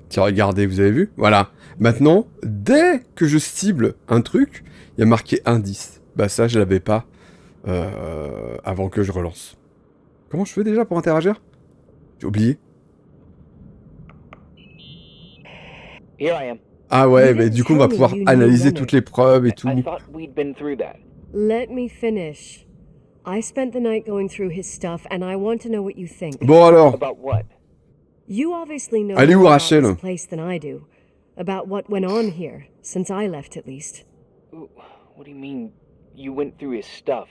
Tiens, regardez, vous avez vu? Voilà. Maintenant, dès que je cible un truc, il y a marqué indice. Bah ça, je l'avais pas avant que je relance. Comment je fais déjà pour interagir? J'ai oublié. Here I am. Ah ouais, mais du coup, on va pouvoir analyser toutes les preuves et tout. I thought we'd been through that. Let me finish. I spent the night going through his stuff, and I want to know what you think. Bon alors, About what? You obviously know allez où more about this Rachel? place than I do. About what went on here, since I left at least. What do you mean you went through his stuff?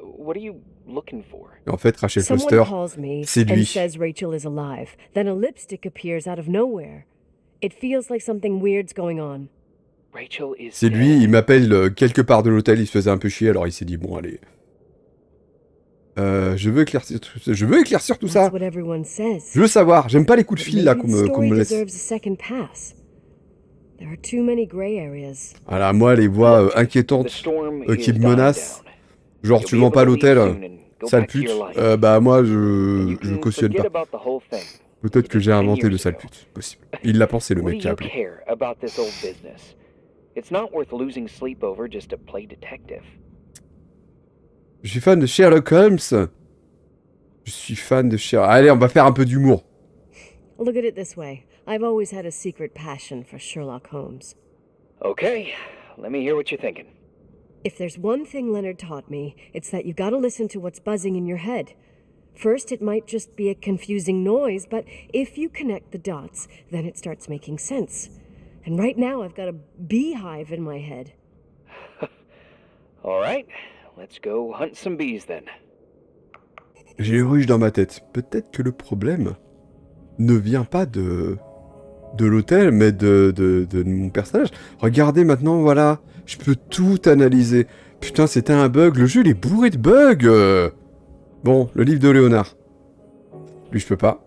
What are you looking for? En fait, Rachel Someone Foster, calls me c'est and lui. says Rachel is alive. Then a lipstick appears out of nowhere. It feels like something weird's going on. Rachel is C'est lui, il m'appelle quelque part de l'hôtel, il se faisait un peu chier, alors il s'est dit, bon allez. Je veux éclaircir tout ça. That's what everyone says. Je veux savoir, j'aime pas les coups de fil là Maybe qu'on the me story laisse. deserves a second pass. There are too many gray areas. Voilà, moi les voix inquiétantes qui me menacent, genre tu vends pas l'hôtel, sale pute, bah moi je cautionne pas. Peut-être que j'ai inventé le sale pute, possible. Il l'a pensé le mec qui a appelé. It's not worth losing sleep over just to play detective. Je suis fan de Sherlock Holmes. Je suis fan de Sherlock... Allez, on va faire un peu d'humour. Look at it this way. I've always had a secret passion for Sherlock Holmes. Okay, let me hear what you're thinking. If there's one thing Leonard taught me, it's that you gotta listen to what's buzzing in your head. First, it might just be a confusing noise, but if you connect the dots, then it starts making sense. And right now, I've got a beehive in my head. All right, let's go hunt some bees then. J'ai les ruches dans ma tête. Peut-être que le problème ne vient pas de l'hôtel, mais de mon personnage. Regardez maintenant, voilà. Je peux tout analyser. Putain, c'était un bug. Le jeu, il est bourré de bugs. Bon, le livre de Léonard. Lui, je peux pas.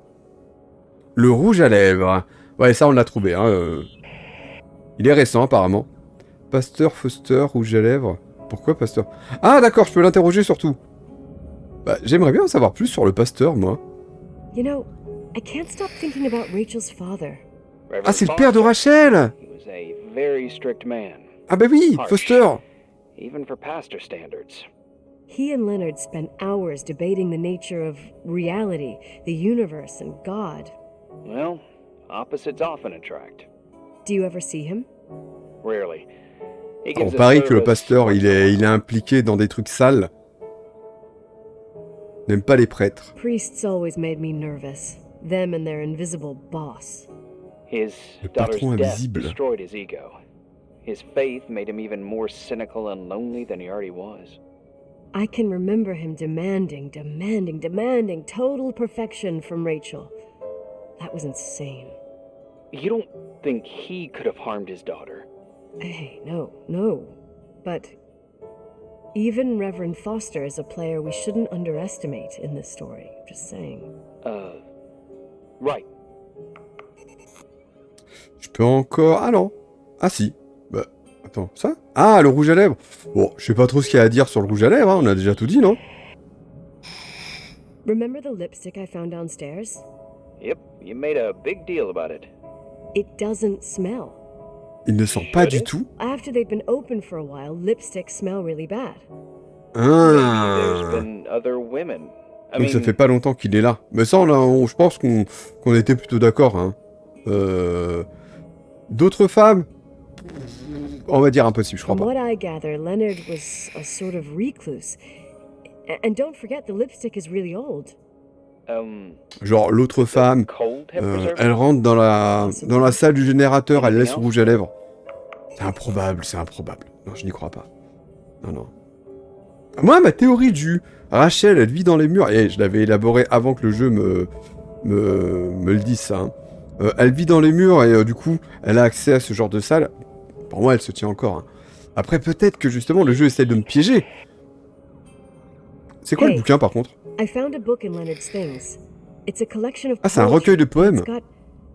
Le rouge à lèvres. Ouais, ça, on l'a trouvé. Hein. Il est récent, apparemment. Pasteur, Foster, rouge à lèvres. Pourquoi Pasteur? Ah, d'accord, je peux l'interroger surtout. Bah, j'aimerais bien en savoir plus sur le pasteur, moi. You know, I can't stop thinking about Rachel's father. Ah, c'est le père de Rachel! He was a very strict man. Ah bah oui, Foster! Even for pastor standards. He and Leonard spent hours debating the nature of reality, the universe, and God. Well, opposites often attract. Do you ever see him? Rarely. He On gives a parie que le service pasteur, once il in a est while. impliqué dans des trucs sales. N'aime pas les prêtres. Priests always made me nervous. Them and their invisible boss. His Le daughter's patron death invisible. destroyed his ego. His faith made him even more cynical and lonely than he already was. I can remember him demanding total perfection from Rachel. That was insane. You don't think he could have harmed his daughter? Hey, no. But even Reverend Foster is a player we shouldn't underestimate in this story. Just saying. Right. Je peux encore... Ah non. Ah si. Bah, attends, ça? Ah, le rouge à lèvres. Bon, je sais pas trop ce qu'il y a à dire sur le rouge à lèvres, hein. On a déjà tout dit, non? Remember the lipstick I found downstairs? Yep, you made a big deal about it. It doesn't smell. Il ne sent pas du tout. After they've been open for a while, lipsticks smell really bad. Ah. There's been other women. I Donc ça mean, fait pas longtemps qu'il est là. Mais ça, je pense qu'on était plutôt d'accord. Hein. D'autres femmes? On va dire impossible, je crois From pas. what I gather, Leonard was a sort of recluse. And don't forget, the lipstick is really old. Genre, l'autre femme, elle rentre dans la salle du générateur, elle laisse le rouge à lèvres. C'est improbable. Non, je n'y crois pas. Non. Moi, ma théorie du Rachel, elle vit dans les murs, et je l'avais élaboré avant que le jeu me le dise, ça. Hein. Elle vit dans les murs, et du coup, elle a accès à ce genre de salle. Pour moi, elle se tient encore. Hein. Après, peut-être que justement, le jeu essaie de me piéger. C'est quoi le bouquin, par contre? I found a book in Leonard's things. It's a collection of Ah, c'est un recueil de poèmes. It's got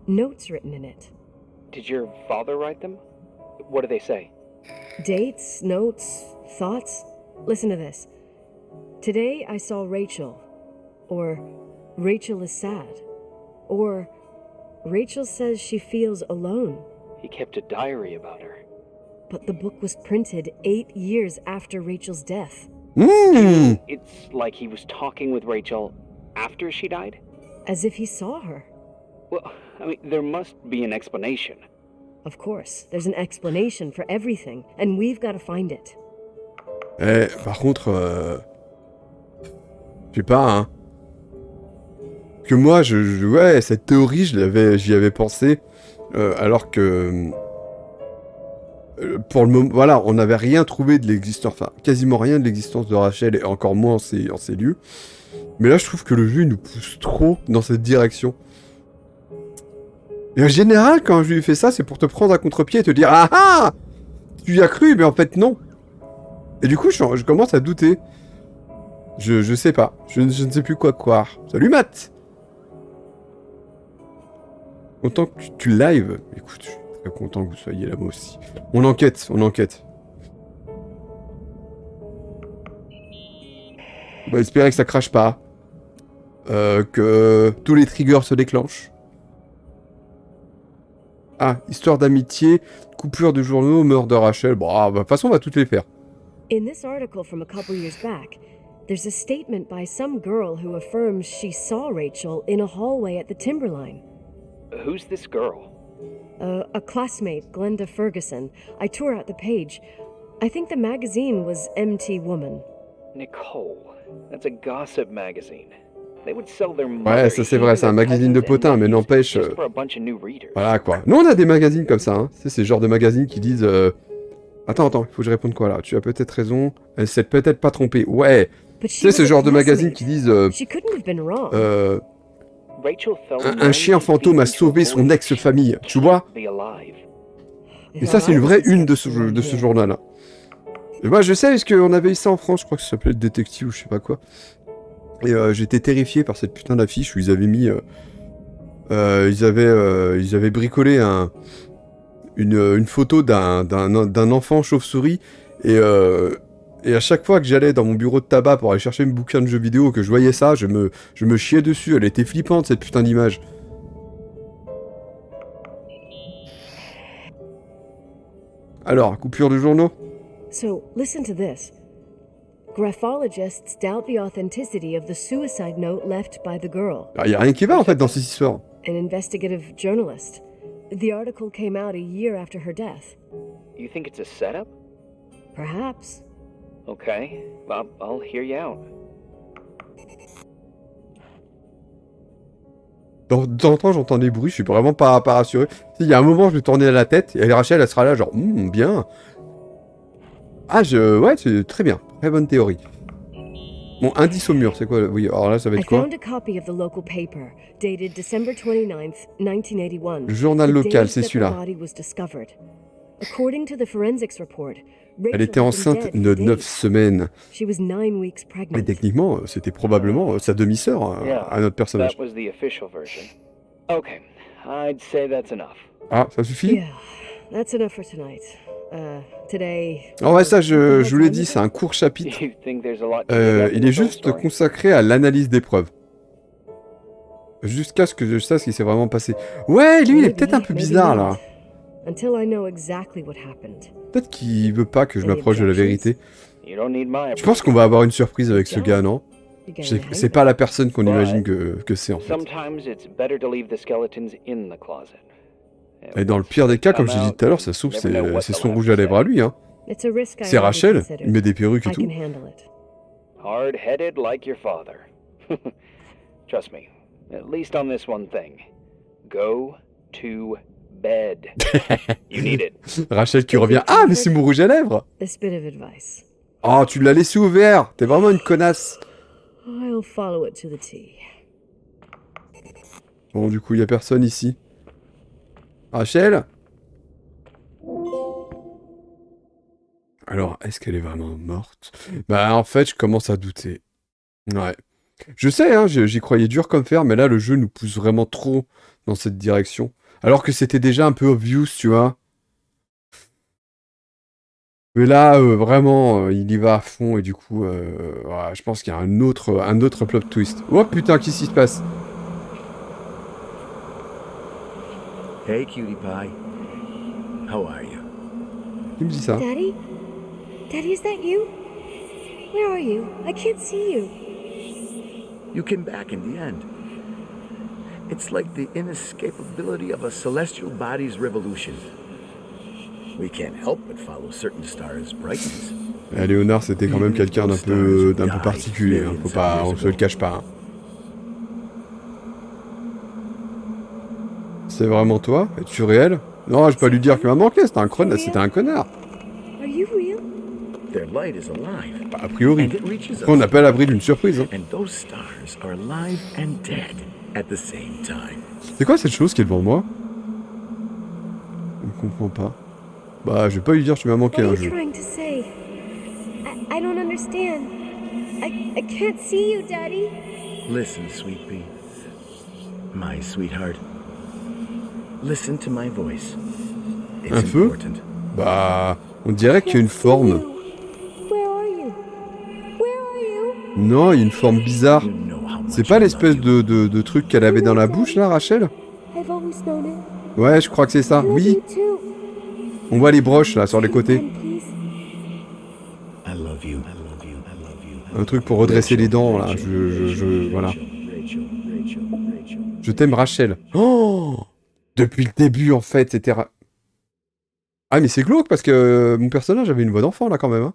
notes written in it. did your father write them? What do they say? Dates, notes, thoughts. Listen to this. Today I saw Rachel. Or Rachel is sad. Or Rachel says she feels alone. He kept a diary about her. But the book was printed 8 years after Rachel's death. Mmh. It's like he was talking with Rachel after she died? As if he saw her. Well, I mean, there must be an explanation. Of course, there's an explanation for everything, and we've got to find it. Eh, par contre, je sais pas, hein. Que moi, ouais, cette théorie, j'y avais pensé, alors que, pour le moment, voilà, on n'avait rien trouvé de l'existence, enfin, quasiment rien de l'existence de Rachel, et encore moins en ces lieux. Mais là, je trouve que le jeu nous pousse trop dans cette direction. Et en général, quand je lui fais ça, c'est pour te prendre à contre-pied et te dire « Ah ah ! Tu y as cru, mais en fait, non !» Et du coup, je commence à douter. Je sais pas. Je ne sais plus quoi croire. Salut, Matt! Content que tu live. Écoute, je suis très content que vous soyez là, moi aussi. On enquête, on enquête. On va espérer que ça crache pas. Que tous les triggers se déclenchent. Ah, histoire d'amitié, coupure de journaux, meurtre de Rachel. Bon, de toute façon, on va toutes les faire. In this article from a couple years back, there's a statement by some girl who affirms she saw Rachel in a hallway at the Timberline. Who's this girl? A classmate, Glenda Ferguson. I tore out the page. I think the magazine was MT Woman. Nicole. That's a gossip magazine. They would sell their Ouais, ça c'est vrai, c'est un magazine de potin, mais n'empêche... Voilà quoi. Nous on a des magazines comme ça, hein. C'est ce genre de magazines qui disent... Attends, il faut que je réponde quoi là? Tu as peut-être raison, elle s'est peut-être pas trompée. Ouais. C'est ce genre de magazines qui disent... un chien fantôme a sauvé son ex-famille, tu vois? Et ça c'est une vraie une de ce journal-là. Et moi je sais, parce qu'on avait eu ça en France, je crois que ça s'appelait le détective ou je sais pas quoi. Et j'étais terrifié par cette putain d'affiche où ils avaient mis... ils avaient bricolé une photo d'un enfant chauve-souris. Et à chaque fois que j'allais dans mon bureau de tabac pour aller chercher mes bouquins de jeux vidéo, que je voyais ça, je me chiais dessus. Elle était flippante, cette putain d'image. Alors, coupure de journaux. So, listen to this. Graphologists doubt the authenticity of the suicide note left by the girl. Il n'y a rien qui va en fait dans ces histoires. An investigative journalist. The article came out a year after her death. You think it's a setup? Perhaps. Okay, I'll hear you out. De temps en temps, j'entends des bruits, je suis vraiment pas rassuré. Il y a un moment, je vais tourner la tête, et Rachel, elle sera là, genre, bien. Ah, ouais, c'est très bien. Très bonne théorie. Bon, indice au mur, c'est quoi? Oui, alors là, ça va être quoi? Le journal local, c'est celui-là. Elle était enceinte de 9 semaines. Et techniquement, c'était probablement sa demi-sœur à notre personnage. Ah, ça suffit? Oh ouais, ça, je vous l'ai dit, c'est un court chapitre. Il est juste consacré à l'analyse des preuves. Jusqu'à ce que je sache ce qui s'est vraiment passé. Ouais, lui, il est peut-être un peu bizarre, là. Peut-être qu'il veut pas que je m'approche de la vérité. Je pense qu'on va avoir une surprise avec ce gars, non? C'est pas la personne qu'on imagine que c'est, en fait. Et dans le pire des cas, comme j'ai dit tout à l'heure, ça se trouve, c'est son rouge à lèvres à lui, hein. C'est Rachel, il met des perruques et tout. Hard-headed like your father. Trust me, at least on this one thing. Go to bed. You need it. Rachel qui revient. Ah, mais c'est mon rouge à lèvres. Oh, tu l'as laissé ouvert. T'es vraiment une connasse. Bon, du coup, il y a personne ici. Rachel? Alors, est-ce qu'elle est vraiment morte? Bah, en fait, je commence à douter. Ouais. Je sais, hein, j'y croyais dur comme fer, mais là, le jeu nous pousse vraiment trop dans cette direction. Alors que c'était déjà un peu obvious, tu vois. Mais là, vraiment, il y va à fond, et du coup, ouais, je pense qu'il y a un autre plot twist. Oh putain, qu'est-ce qui se passe? Hey, cutie pie. How are you? Qui me dit ça? Daddy? Daddy, is that you? Where are you? I can't see you. You came back in the end. It's like the inescapability of a celestial body's revolution. We can't help but follow certain stars' brightness. Léonard, c'était quand même quelqu'un d'un peu particulier, hein. Faut pas, on se le cache pas. Hein. C'est vraiment toi? Es-tu réel? Non, je vais pas lui dire qu'il m'a manqué, c'était un connard. Are you real? Their light is alive. Bah, a priori. And it reaches Après, on n'a pas l'abri d'une surprise. Hein. And those stars are alive and dead at the same time. C'est quoi cette chose qui est devant moi? Je ne comprends pas. Bah, je vais pas lui dire que tu m'as manqué What un are you jeu. trying to say? I don't understand. I can't see you, Daddy. Listen, sweet pea. My sweetheart. Listen to my voice. It's Un feu? important. Bah, on dirait qu'il y a une forme. Where are you? Where are you? Non, il y a une forme bizarre. You know how much C'est pas I l'espèce love you. de truc qu'elle avait dans la bouche, là, Rachel? I've always known it. Ouais, je crois que c'est ça. I love Oui, you too. on voit les broches, là, sur les côtés. Come, please. I love you. I love you. I love you. Un truc pour redresser les dents, là. Voilà. Rachel. Je t'aime, Rachel. Oh! Depuis le début, en fait, c'était... Ah, mais c'est glauque, parce que mon personnage avait une voix d'enfant, là, quand même. Hein.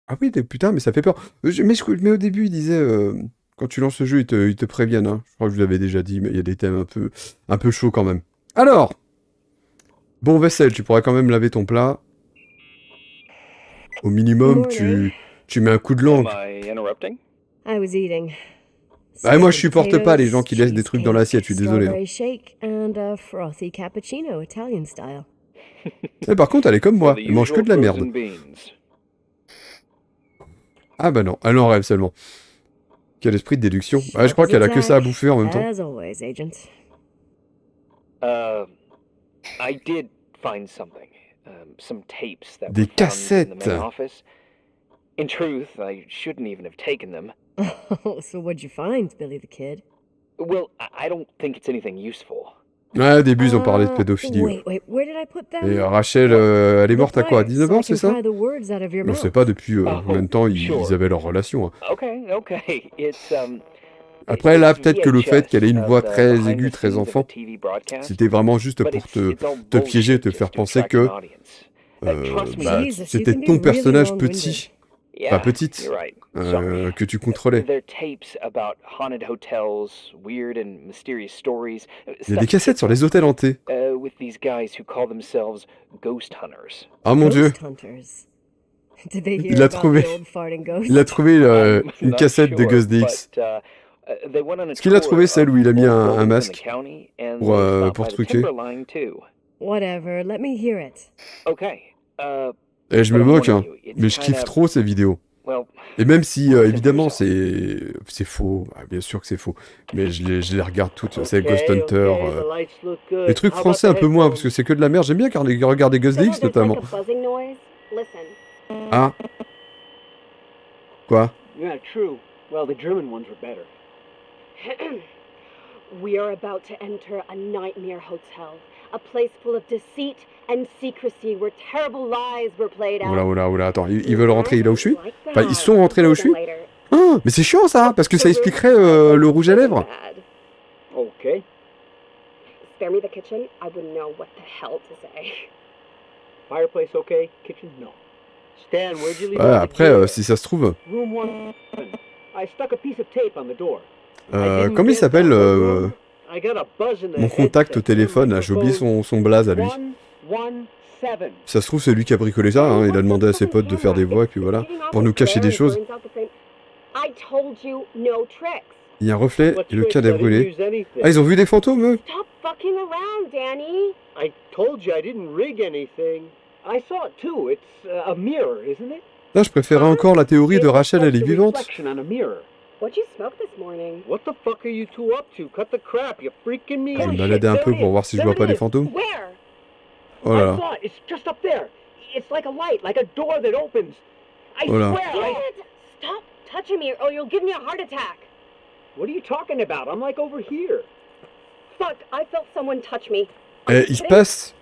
Ah oui, putain, mais ça fait peur. Mais au début, il disait... quand tu lances ce jeu, ils te préviennent. Hein. Je crois que je vous l'avais déjà dit, mais il y a des thèmes un peu chauds, quand même. Alors! Bon, vaisselle, tu pourrais quand même laver ton plat. Au minimum, tu mets un coup de langue. Am I interrupting? I was eating. Bah, moi, je supporte pas les gens qui laissent des trucs dans l'assiette, je suis désolé. Hein. Strawberry shake and a frothy cappuccino, Italian style. Mais par contre, elle est comme moi, The elle mange que usual de la merde. frozen beans. Ah bah non, elle en rêve seulement. Quel esprit de déduction. Ah, je crois qu'elle a que ça à bouffer en même temps. As always, Agent. I did find something. Some tapes that Des were found in the cassettes. main office. In truth, I shouldn't even have taken them. Oh, so what'd you find, Billy the Kid? Well, I don't think it's anything useful. Ouais, au début, ils ont parlé de pédophilie. Ouais. Wait, where did I put them? Et Rachel, elle est morte à quoi? 19 ans, c'est ça? On sait pas depuis combien de temps ils avaient leur relation. Hein. Okay. It's Après, là, peut-être que le fait qu'elle ait une voix très aiguë, très enfant, c'était vraiment juste pour te piéger, te faire penser que c'était ton personnage petit, pas petite, que tu contrôlais. Il y a des cassettes sur les hôtels hantés. Ah mon dieu, il a trouvé une cassette de Ghost DX. Est-ce qu'il a trouvé celle où il a mis un masque pour truquer? Whatever, let me hear it. Et je me moque, hein, mais je kiffe trop ces vidéos. Et même si, évidemment, c'est faux, bien sûr que c'est faux, mais je les regarde toutes, c'est Ghost Hunter, les trucs français un peu moins, parce que c'est que de la merde, j'aime bien regarder Ghost DX notamment. Ah. Quoi? Yeah, true. Well, the German ones were better. We are about to enter a nightmare hotel, a place full of deceit and secrecy where terrible lies were played out. Oula, attends, ils veulent rentrer là où je suis? Enfin, ils sont rentrés là où je suis? Ah, mais c'est chiant ça, parce que ça expliquerait le rouge à lèvres. Okay. Spare me the kitchen, I wouldn't know what the hell to say. Fireplace okay, kitchen no. Stan, where'd you leave Ouais, après, si ça se trouve... Room 1. I stuck a piece of tape on the door. Comment il s'appelle mon contact au téléphone, là, j'ai oublié son blaze à lui. Ça se trouve, c'est lui qui a bricolé ça, hein, il a demandé à ses potes de faire des voix, et puis voilà, pour nous cacher des choses. Il y a un reflet, et le cadre est brûlé. Ah, ils ont vu des fantômes, eux? Stop fucking around, Danny. I told you I didn't rig anything. I saw it too. It's a mirror, isn't it? Là, je préférais encore la théorie de Rachel, elle est vivante. What'd you smoke this morning? What the fuck are you two up to? Cut the crap, you freaking me. Je vais me balader un peu pour voir si je vois pas des fantômes. Where? Oh là là. I saw it. It's just up there. It's like a light, like a door that opens. I Oh là. swear. Stop touching me or you'll give me a heart attack. What are you talking about? I'm like over here. Fuck, I felt someone touch me. Et il se passe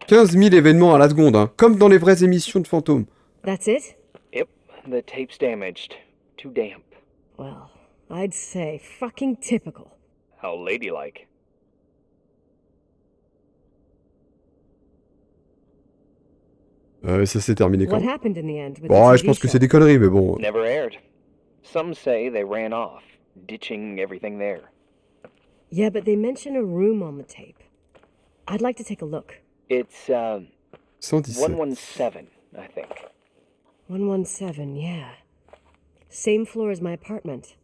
15 000 événements à la seconde, hein, comme dans les vraies émissions de fantômes. That's it? Yep, the tape's damaged. Too damp. Well, I'd say fucking typical. How ladylike. Ça s'est terminé quand? What happened in the end with Bon, the ouais, je TV pense que show? c'est des conneries, mais bon. Never aired. Some say they ran off, ditching everything there. Yeah, but they mention a room on the tape. I'd like to take a look. It's, 117. 117, I think. 117, yeah. Same floor as my apartment.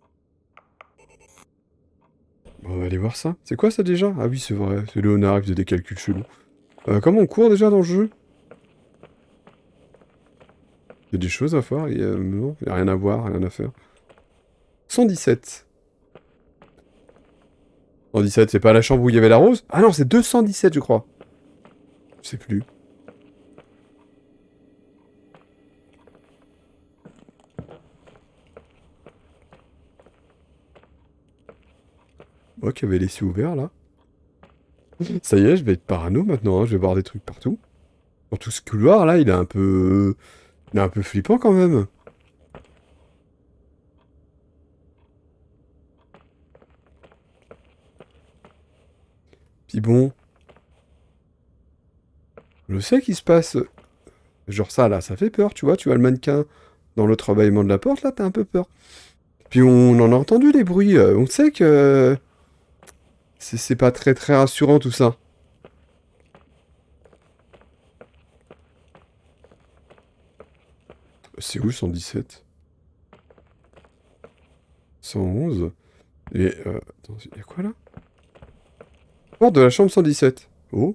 Bon, on va aller voir ça. C'est quoi ça déjà? Ah oui, c'est vrai. C'est Léonard qui faisait des calculs chelous. Comment on court déjà dans le jeu? Il y a des choses à faire. Non, il n'y a rien à voir, rien à faire. 117. 117, c'est pas la chambre où il y avait la rose? Ah non, c'est 217, je crois. Je sais plus. Moi qui avais laissé ouvert là. Ça y est, je vais être parano maintenant, hein. Je vais voir des trucs partout. Dans tout ce couloir là, il est un peu flippant quand même. Puis bon. Je sais qu'il se passe. Genre ça là, ça fait peur, tu vois le mannequin dans l'autre rebaillement de la porte, là, t'as un peu peur. Puis on en a entendu des bruits, on sait que... C'est pas très très rassurant tout ça. C'est où 117? 111? Et... attends, il y a quoi là? Porte de la chambre 117. Oh.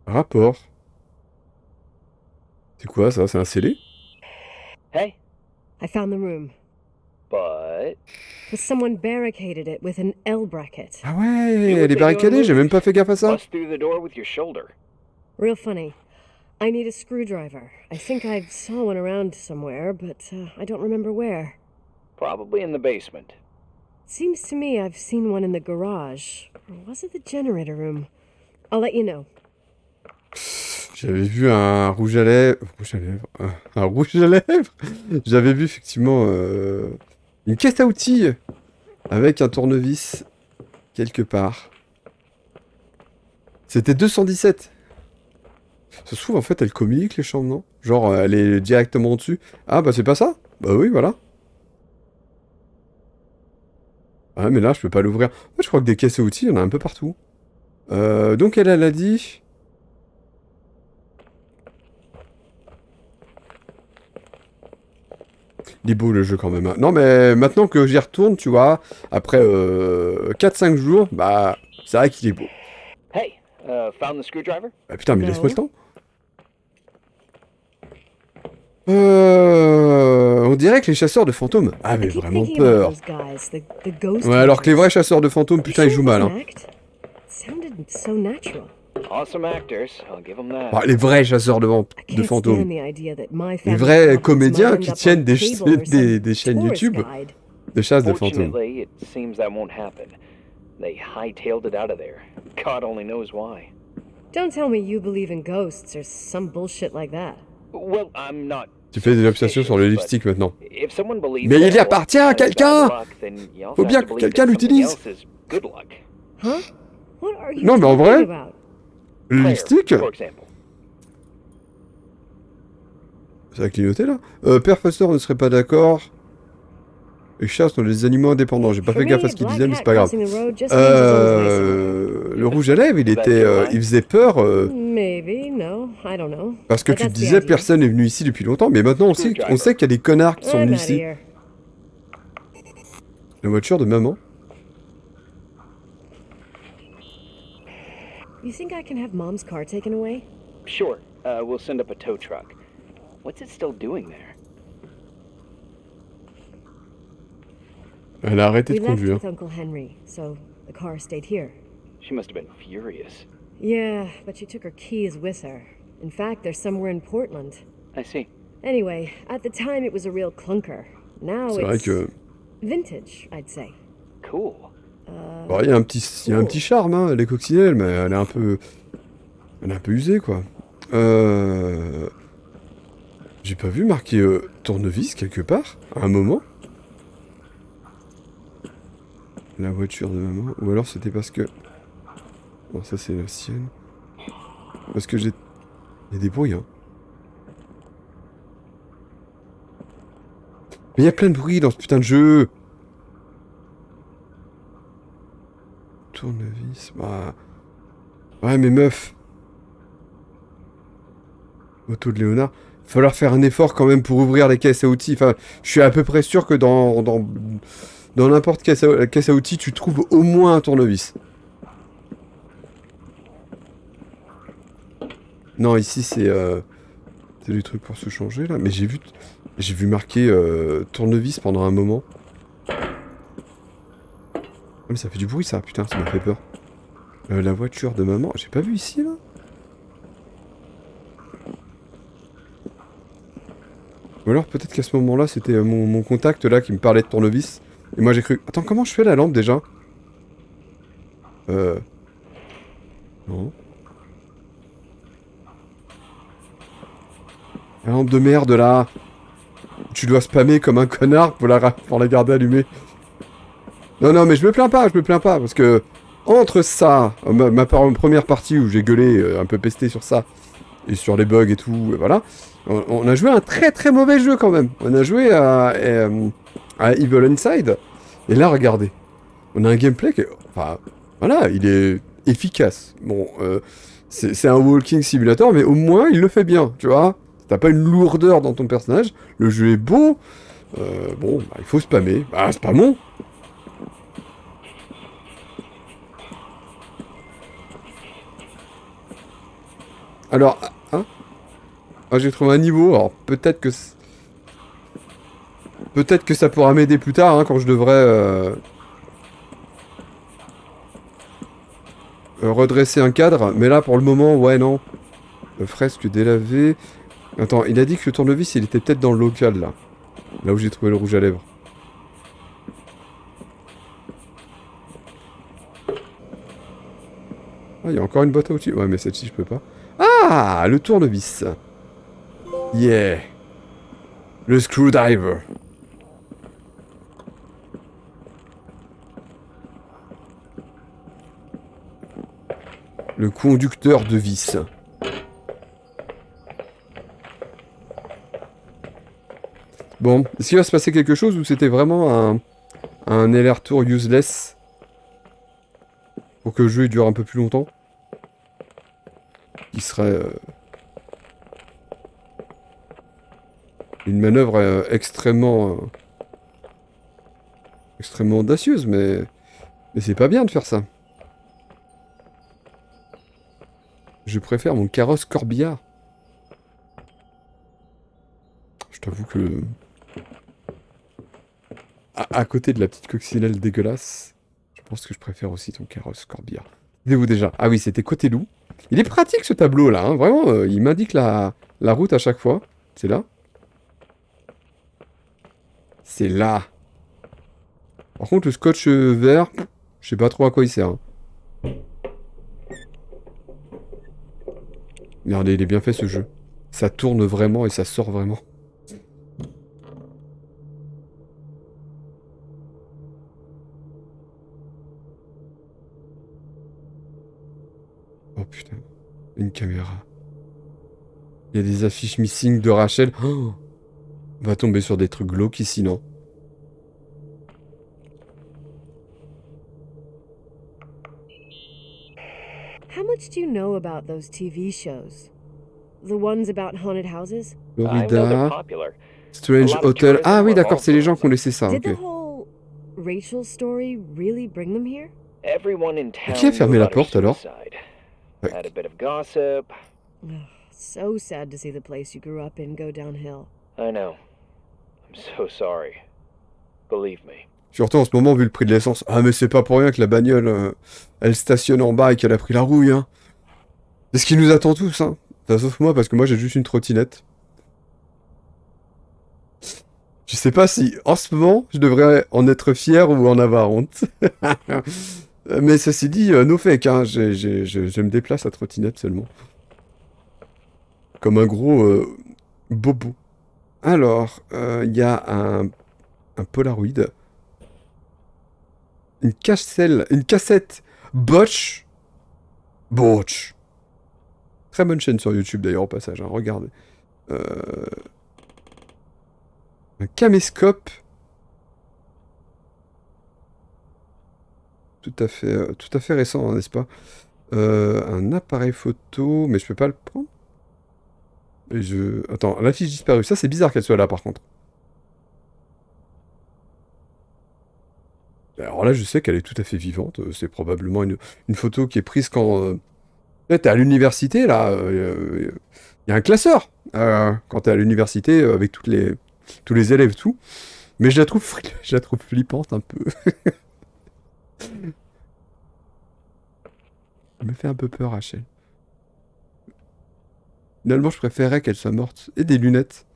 Rapport. C'est quoi ça? C'est un scellé? Hey, I found the room. but... But someone barricaded it with an L bracket. Ah ouais, elle est barricadée, j'ai même pas fait gaffe à ça. Bust through the door with your shoulder. Real funny. I need a screwdriver. I think I saw one around somewhere, but I don't remember where. Probably in the basement. Seems to me I've seen one in the garage. Or was it the generator room? I'll let you know. J'avais vu un rouge à lèvres... Un rouge à lèvres. J'avais vu effectivement une caisse à outils avec un tournevis quelque part. C'était 217. Ça se trouve en fait elle communique les chambres, non? Genre elle est directement au-dessus. Ah bah c'est pas ça? Bah oui voilà. Ah mais là je peux pas l'ouvrir. Ouais, je crois que des caisses à outils, il y en a un peu partout. Donc elle a dit... Il est beau le jeu quand même. Hein. Non mais maintenant que j'y retourne, tu vois, après 4-5 jours, bah c'est vrai qu'il est beau. Hey, found the screwdriver? Bah putain mais Non. laisse-moi le temps. On dirait que les chasseurs de fantômes avaient I keep vraiment thinking about peur. those guys, the ghost Ouais alors que les hunters. vrais chasseurs de fantômes, putain ils jouent mal. Hein. It sounded so natural. Awesome actors, I'll give them that. Bah, les vrais chasseurs de I can't fantômes. stand the idea that my Les family vrais couples comédiens might qui end up tiennent on des, cable or some des chaînes tourist YouTube guide. de chasse de fantômes. Fortunately, it seems that won't happen. They hightailed it out of there. God only knows why. Don't tell me you believe in ghosts or some bullshit like that. Well, I'm not. Tu fais des obsessions sur le lipstick maintenant. If someone believes Mais il that appartient à luck is quelqu'un! bad luck, then you also Faut bien have to que believe quelqu'un that something l'utilise. else is good luck. Huh? What are you Non, mais en talking vrai- about? Le Prayer, lipstick? for example. Ça a clignoté là? Père Foster ne serait pas d'accord. Les chats sont des animaux indépendants. J'ai pas For fait me, gaffe à a ce qu'il black disait, mais cat c'est pas grave. crossing the road just means it's always nice. Le rouge à lèvres, il faisait peur Maybe, no, I don't know. parce que But tu te that's the disais idea. personne n'est venu ici depuis longtemps, mais maintenant on sait qu'il y a des connards qui sont I'm venus outta ici. here. La voiture de maman. You think I can have Mom's car taken away? Sure, we'll send up a tow truck. What's it still doing there? Elle a arrêté We de left conduire. with Uncle Henry, so the car stayed here. She must have been furious. Yeah, but she took her keys with her. In fact, they're somewhere in Portland. I see. Anyway, at the time it was a real clunker. Now C'est vrai it's que vintage, I'd say. cool. Bon, il y a un petit charme, hein, les coccinelles, mais elle est un peu usée, quoi. J'ai pas vu marquer tournevis quelque part, à un moment. La voiture de maman. Ou alors c'était parce que... Bon, ça c'est la sienne. Parce que j'ai... Il y a des bruits, hein. Mais il y a plein de bruits dans ce putain de jeu. Tournevis... Bah... Ouais, mais meuf. Auto de Léonard. Il va falloir faire un effort quand même pour ouvrir les caisses à outils. Enfin, je suis à peu près sûr que dans n'importe quelle caisse à outils, tu trouves au moins un tournevis. Non, ici, c'est des trucs pour se changer, là. Mais j'ai vu marquer tournevis pendant un moment. Ah, mais ça fait du bruit, ça. Putain, ça m'a fait peur. La voiture de maman. J'ai pas vu ici, là. Ou alors peut-être qu'à ce moment-là, c'était mon contact là qui me parlait de tournevis. Et moi j'ai cru... Attends, comment je fais la lampe déjà? Non. La lampe de merde là. Tu dois spammer comme un connard pour la garder allumée. Non, non, mais je me plains pas, parce que... Entre ça, ma première partie où j'ai gueulé un peu pesté sur ça, et sur les bugs et tout, et voilà... On a joué un très très mauvais jeu quand même. On a joué à Evil Inside. Et là, regardez. On a un gameplay qui... Enfin, voilà, il est efficace. Bon, c'est un walking simulator, mais au moins, il le fait bien, tu vois. T'as pas une lourdeur dans ton personnage. Le jeu est beau. Bon, bah, il faut spammer. Bah, spammons. Alors... Hein? Ah, j'ai trouvé un niveau, alors peut-être que ça pourra m'aider plus tard, hein, quand je devrais redresser un cadre, mais là pour le moment, ouais, non. Fresque délavée. Attends, il a dit que le tournevis, il était peut-être dans le local, là. Là où j'ai trouvé le rouge à lèvres. Ah, il y a encore une boîte à outils. Ouais, mais celle-ci, je peux pas. Ah, le tournevis. Yeah. Le screwdriver. Le conducteur de vis. Bon, est-ce qu'il va se passer quelque chose ou c'était vraiment un aller-retour useless pour que le jeu dure un peu plus longtemps? Qui serait... une manœuvre extrêmement audacieuse, mais c'est pas bien de faire ça. Je préfère mon carrosse corbillard. Je t'avoue que... À côté de la petite coccinelle dégueulasse, je pense que je préfère aussi ton carrosse corbillard. Dites-vous déjà. Ah oui, c'était côté loup. Il est pratique ce tableau là, hein. Vraiment, il m'indique la route à chaque fois. C'est là. C'est là. Par contre, le scotch vert, je sais pas trop à quoi il sert. Hein. Regardez, il est bien fait ce jeu. Ça tourne vraiment et ça sort vraiment. Oh putain, une caméra. Il y a des affiches missing de Rachel. Oh, on va tomber sur des trucs glauques ici, non? How much do you know about those TV shows? The ones about haunted houses? I know they're Florida, popular. Strange A lot of Hotel. tourism Ah oui, d'accord, revolves c'est les gens around qui ont laissé ça, Did ok. the whole Rachel story really bring them here? Everyone in town Qui a fermé knew la about her porte alors? suicide. Ouais. Had a bit of gossip. Ugh, so sad to see the place you grew up in go downhill. I know. I'm so sorry. Believe me. Surtout en ce moment, vu le prix de l'essence. Ah, mais c'est pas pour rien que la bagnole, elle stationne en bas et qu'elle a pris la rouille, hein. C'est ce qui nous attend tous, hein. Enfin, sauf moi, parce que moi, j'ai juste une trottinette. Je sais pas si, en ce moment, je devrais en être fier ou en avoir honte. Mais ceci dit, no fake, hein, je me déplace à trottinette seulement. Comme un gros bobo. Alors, il y a un Polaroid. Une cassette Botch. Botch. Très bonne chaîne sur YouTube d'ailleurs au passage, hein, regardez. Un caméscope. Tout à fait récent, hein, n'est-ce pas? Un appareil photo, mais je peux pas le prendre. Attends, l'affiche disparue. Ça, c'est bizarre qu'elle soit là, par contre. Alors là, je sais qu'elle est tout à fait vivante. C'est probablement une photo qui est prise quand... t'es à l'université, là. Il y a un classeur. Quand t'es à l'université, avec tous les élèves, tout. Mais je la trouve flippante, un peu. Elle me fait un peu peur, Rachel. Finalement, je préférerais qu'elle soit morte. Et des lunettes.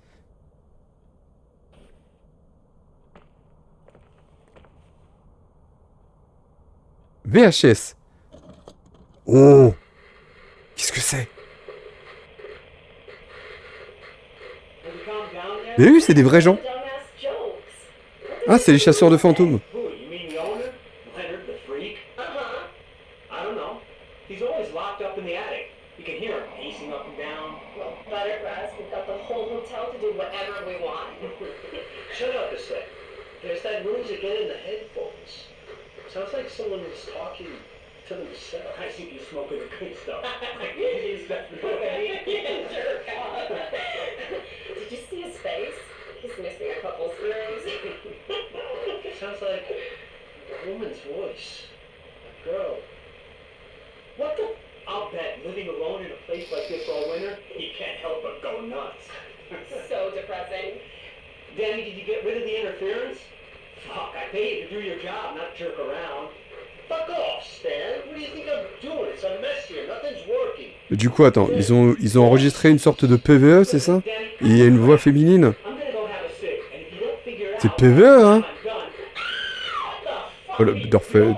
VHS. Oh! Qu'est-ce que c'est? Mais oui, c'est des vrais gens. Ah, c'est les chasseurs de fantômes. Shut up a sec. There's that noise again in the headphones. Sounds like someone is talking to themselves. I think you're smoking the good stuff. Is that right? Jerk off. Did you see his face? He's missing a couple screws. Sounds like a woman's voice. A girl. What the? I'll bet living alone in a place like this all winter, you can't help but go nuts. So depressing. Danny, did you get rid of the interference? Fuck, I pay you to do your job, not jerk around. Fuck off, Stan. What do you think I'm doing? It's a mess here. Nothing's working. Mais du coup, attends, ils ont enregistré une sorte de PVE, c'est ça? Et il y a une voix féminine. C'est PVE, hein? Oh, le Dorfeld.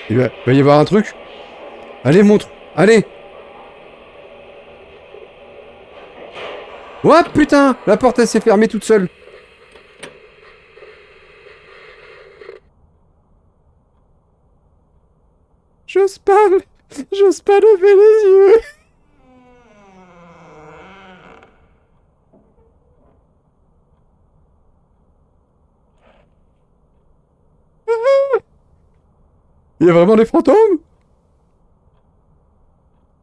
Il va y avoir un truc. Allez, montre. Allez. Oh putain, la porte elle s'est fermée toute seule. J'ose pas lever les yeux. Il y a vraiment des fantômes?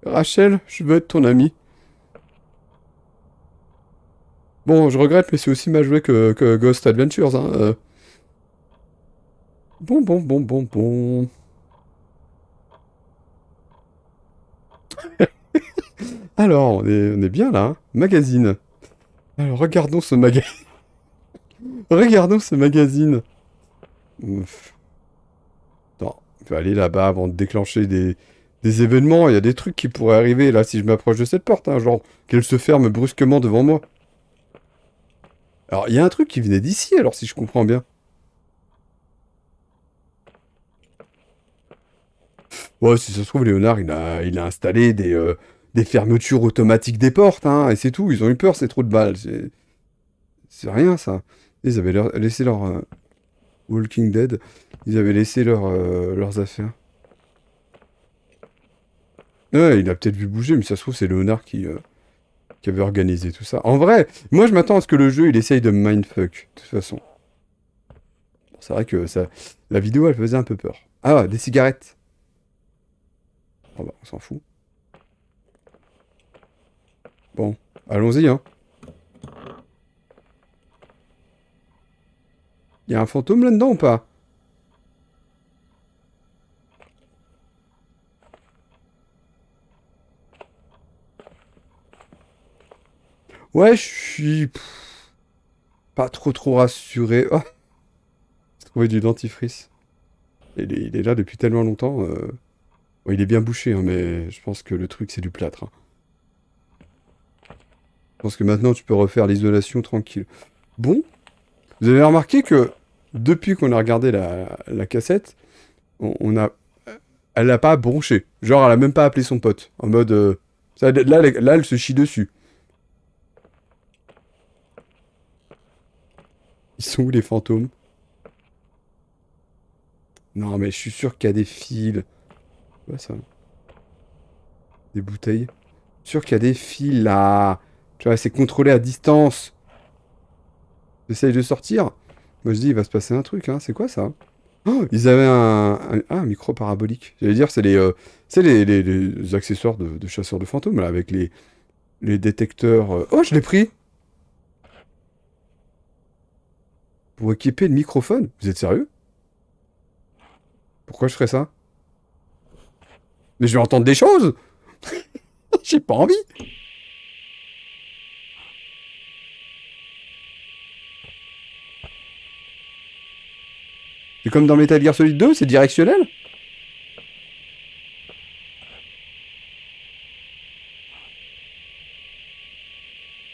Rachel, je veux être ton amie. Bon, je regrette, mais c'est aussi mal joué que Ghost Adventures, hein. Bon. Alors, on est bien là, hein. Magazine. Alors, regardons ce magazine. Regardons ce magazine. Attends, je vais aller là-bas avant de déclencher des événements. Il y a des trucs qui pourraient arriver là si je m'approche de cette porte, hein, genre qu'elle se ferme brusquement devant moi. Alors, il y a un truc qui venait d'ici, alors si je comprends bien. Ouais, si ça se trouve, Léonard, il a installé des fermetures automatiques des portes, hein, et c'est tout. Ils ont eu peur, ces trous de balles. C'est rien, ça. Ils avaient laissé leur... Walking Dead, ils avaient laissé leurs affaires. Ouais, il a peut-être vu bouger, mais ça se trouve, c'est Léonard qui avait organisé tout ça. En vrai, moi, je m'attends à ce que le jeu, il essaye de me mindfuck, de toute façon. Bon, c'est vrai que la vidéo, elle faisait un peu peur. Ah, des cigarettes. Oh bah, on s'en fout. Bon, allons-y, hein. Il y a un fantôme là-dedans ou pas? Ouais, je suis pas trop rassuré. Oh, j'ai trouvé du dentifrice. Il est là depuis tellement longtemps. Bon, il est bien bouché, hein, mais je pense que le truc, c'est du plâtre, hein. Je pense que maintenant, tu peux refaire l'isolation tranquille. Bon, vous avez remarqué que depuis qu'on a regardé la cassette, on a... Elle l'a pas bronché. Genre, elle a même pas appelé son pote. En mode... là, elle se chie dessus. Ils sont où, les fantômes? Non, mais je suis sûr qu'il y a des fils. Ouais, ça. Des bouteilles. Je suis sûr qu'il y a des fils, là. Tu vois, c'est contrôlé à distance. J'essaye de sortir. Moi, je dis, il va se passer un truc, hein. C'est quoi, ça? Oh, ils avaient un micro parabolique. J'allais dire, c'est les accessoires de chasseurs de fantômes, là, avec les détecteurs. Oh, je l'ai pris! Pour équiper le microphone. Vous êtes sérieux? Pourquoi je ferais ça? Mais je vais entendre des choses! J'ai pas envie! C'est comme dans Metal Gear Solid 2, c'est directionnel?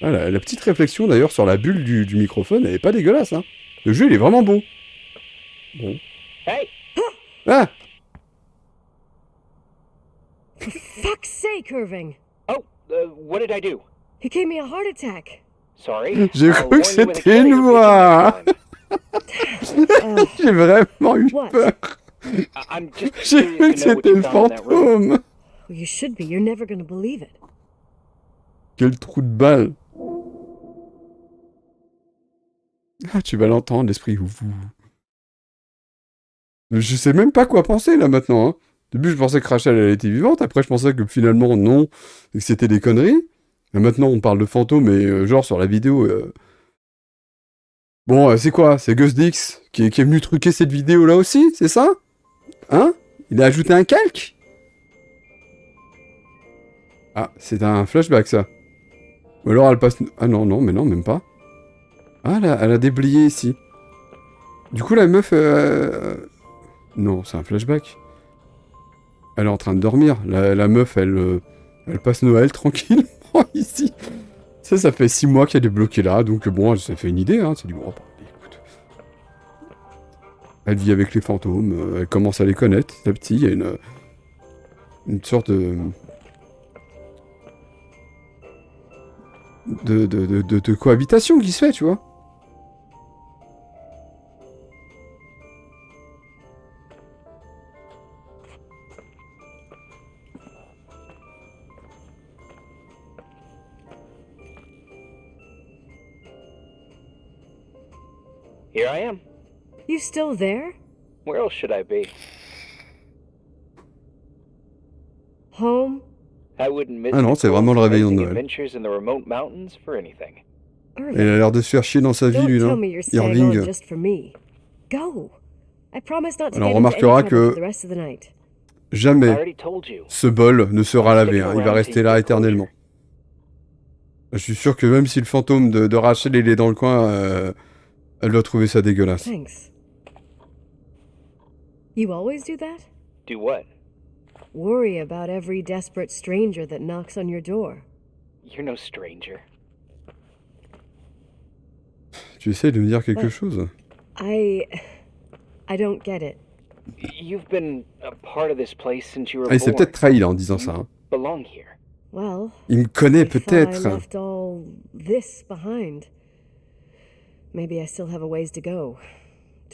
Ah, la petite réflexion d'ailleurs sur la bulle du microphone, elle est pas dégueulasse, hein. Le jeu, il est vraiment bon. Bon. Hey! Ah! For fuck's sake, Irving! Oh, what did I do? He gave me a heart attack. Sorry. J'ai I'll cru warn que you with a c'était une carrier pigeon voix. next time. J'ai vraiment eu What? peur. I'm just J'ai curious cru que to know what c'était you le found in that room. fantôme. Well, you should be. You're never gonna believe it. Quel trou de balle. Ah, tu vas l'entendre, l'esprit. Je sais même pas quoi penser, là, maintenant, hein. Au début, je pensais que Rachel, elle était vivante. Après, je pensais que finalement, non. Et que c'était des conneries. Et maintenant, on parle de fantômes et genre, sur la vidéo... Bon, c'est quoi? C'est Gus Dix qui est venu truquer cette vidéo-là aussi, c'est ça? Hein? Il a ajouté un calque? Ah, c'est un flashback, ça. Ou alors, elle passe... Ah non, mais non, même pas. Ah, elle a déblayé ici. Du coup, la meuf... Non, c'est un flashback. Elle est en train de dormir. La meuf, elle passe Noël tranquillement ici. Ça fait 6 mois qu'elle est bloquée là. Donc bon, ça fait une idée. Hein. C'est du bon. Écoute. Elle vit avec les fantômes. Elle commence à les connaître. Petit à petit, il y a une sorte de cohabitation qui se fait, tu vois. Here I am. You still there? Where else should I be? Home? I wouldn't miss Ah non, the c'est vraiment le réveillon de amazing Noël. adventures in the remote mountains for anything. Elle a l'air de se faire chier dans sa vie, Don't lui, tell là. me you're staying on Irving. just for me. Go. I promise not to Alors, get on into any remarquera trouble for que the rest of the night. I Jamais already told you. ce bol ne sera lavé. Hein. Il va rester là éternellement. Je suis sûr que même si le fantôme de Rachel il est dans le coin, elle doit trouver ça dégueulasse. Thanks. You always do that? Do what? Worry about every desperate stranger that knocks on your door. You're no stranger. Tu essayes de me dire quelque chose? I don't get it. You've been a part of this place since you were Ah, il s'est born. peut-être trahi là en disant ça. Hein. Belong here. Well, Il me connaît I thought I peut-être. left all this behind. Maybe I still have a ways to go.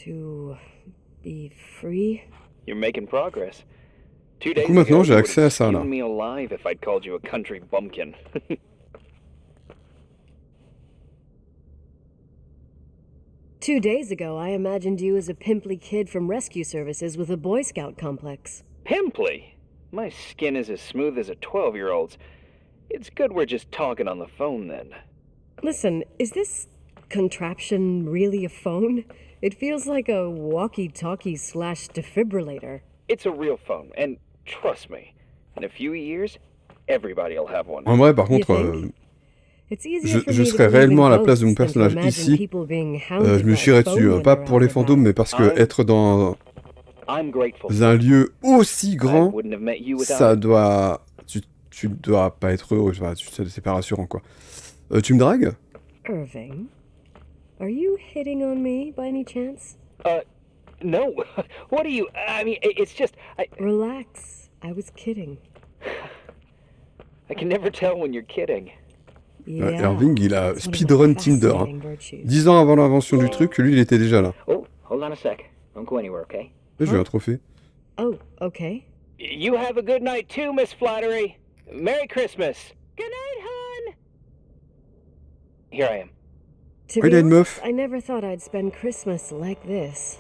To be free. You're making progress. 2 Du days coup, maintenant, ago, j'ai you accès à would've ça, là. skinned me alive if I'd called you a country bumpkin. 2 days ago, I imagined you as a pimply kid from rescue services with a Boy Scout complex. Pimply? My skin is as smooth as a 12-year-old's. It's good we're just talking on the phone then. Listen, is this contraption really a phone? It feels like a walkie-talkie / defibrillator. It's a real phone, and trust me, in a few years, everybody'll have one. En vrai, par You contre, think? It's easier for je me to serais believe in réellement à la place de mon ghosts than to personnage imagine ici. people being Je hounded me by chierais phone dessus, hein. when Pas they're pour les out and fantômes, about. mais parce que être dans I'm grateful. un lieu aussi I grand, wouldn't have met you without ça it. doit... Tu dois pas être heureux, enfin, c'est pas rassurant, quoi. Tu me dragues? Irving, are you hitting on me by any chance? No. What are you... I mean, it's just... Relax. I was kidding. I can never tell when you're kidding. Yeah, Irving, il a it's one of speedrun my Tinder. fascinating virtues. 10 ans avant l'invention du truc, lui, il était déjà là. Oh, hold on a sec. Don't go anywhere, okay? Et j'ai un trophée. Oh, okay. You have a good night too, Miss Flattery. Merry Christmas. Good night, hon. Here I am. To Ouais, be il a une honest, meuf. I never thought I'd spend Christmas like this.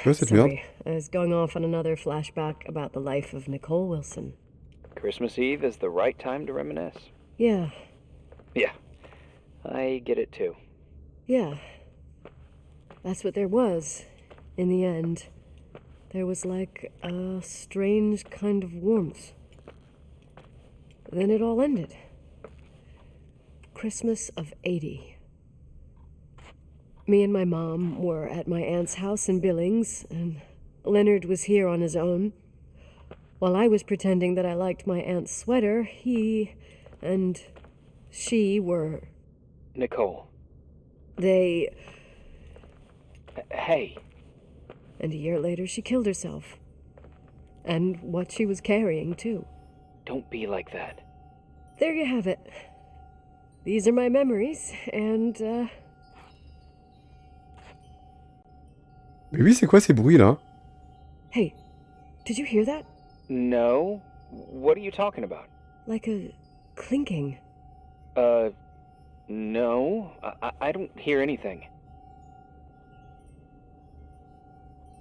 Ouais, cette merde. Sorry, I was going off on another flashback about the life of Nicole Wilson. Christmas Eve is the right time to reminisce. Yeah, Yeah, I get it too. yeah. That's what there was, in the end. There was like a strange kind of warmth. Then it all ended. Christmas of '80. Me and my mom were at my aunt's house in Billings, and Leonard was here on his own. While I was pretending that I liked my aunt's sweater, he and she were... Nicole. They... Hey. And a year later, she killed herself. And what she was carrying, too. Don't be like that. There you have it. These are my memories, and, Mais oui, c'est quoi ces bruits là? Hey, did you hear that? No? What are you talking about? Like a clinking. No. I don't hear anything.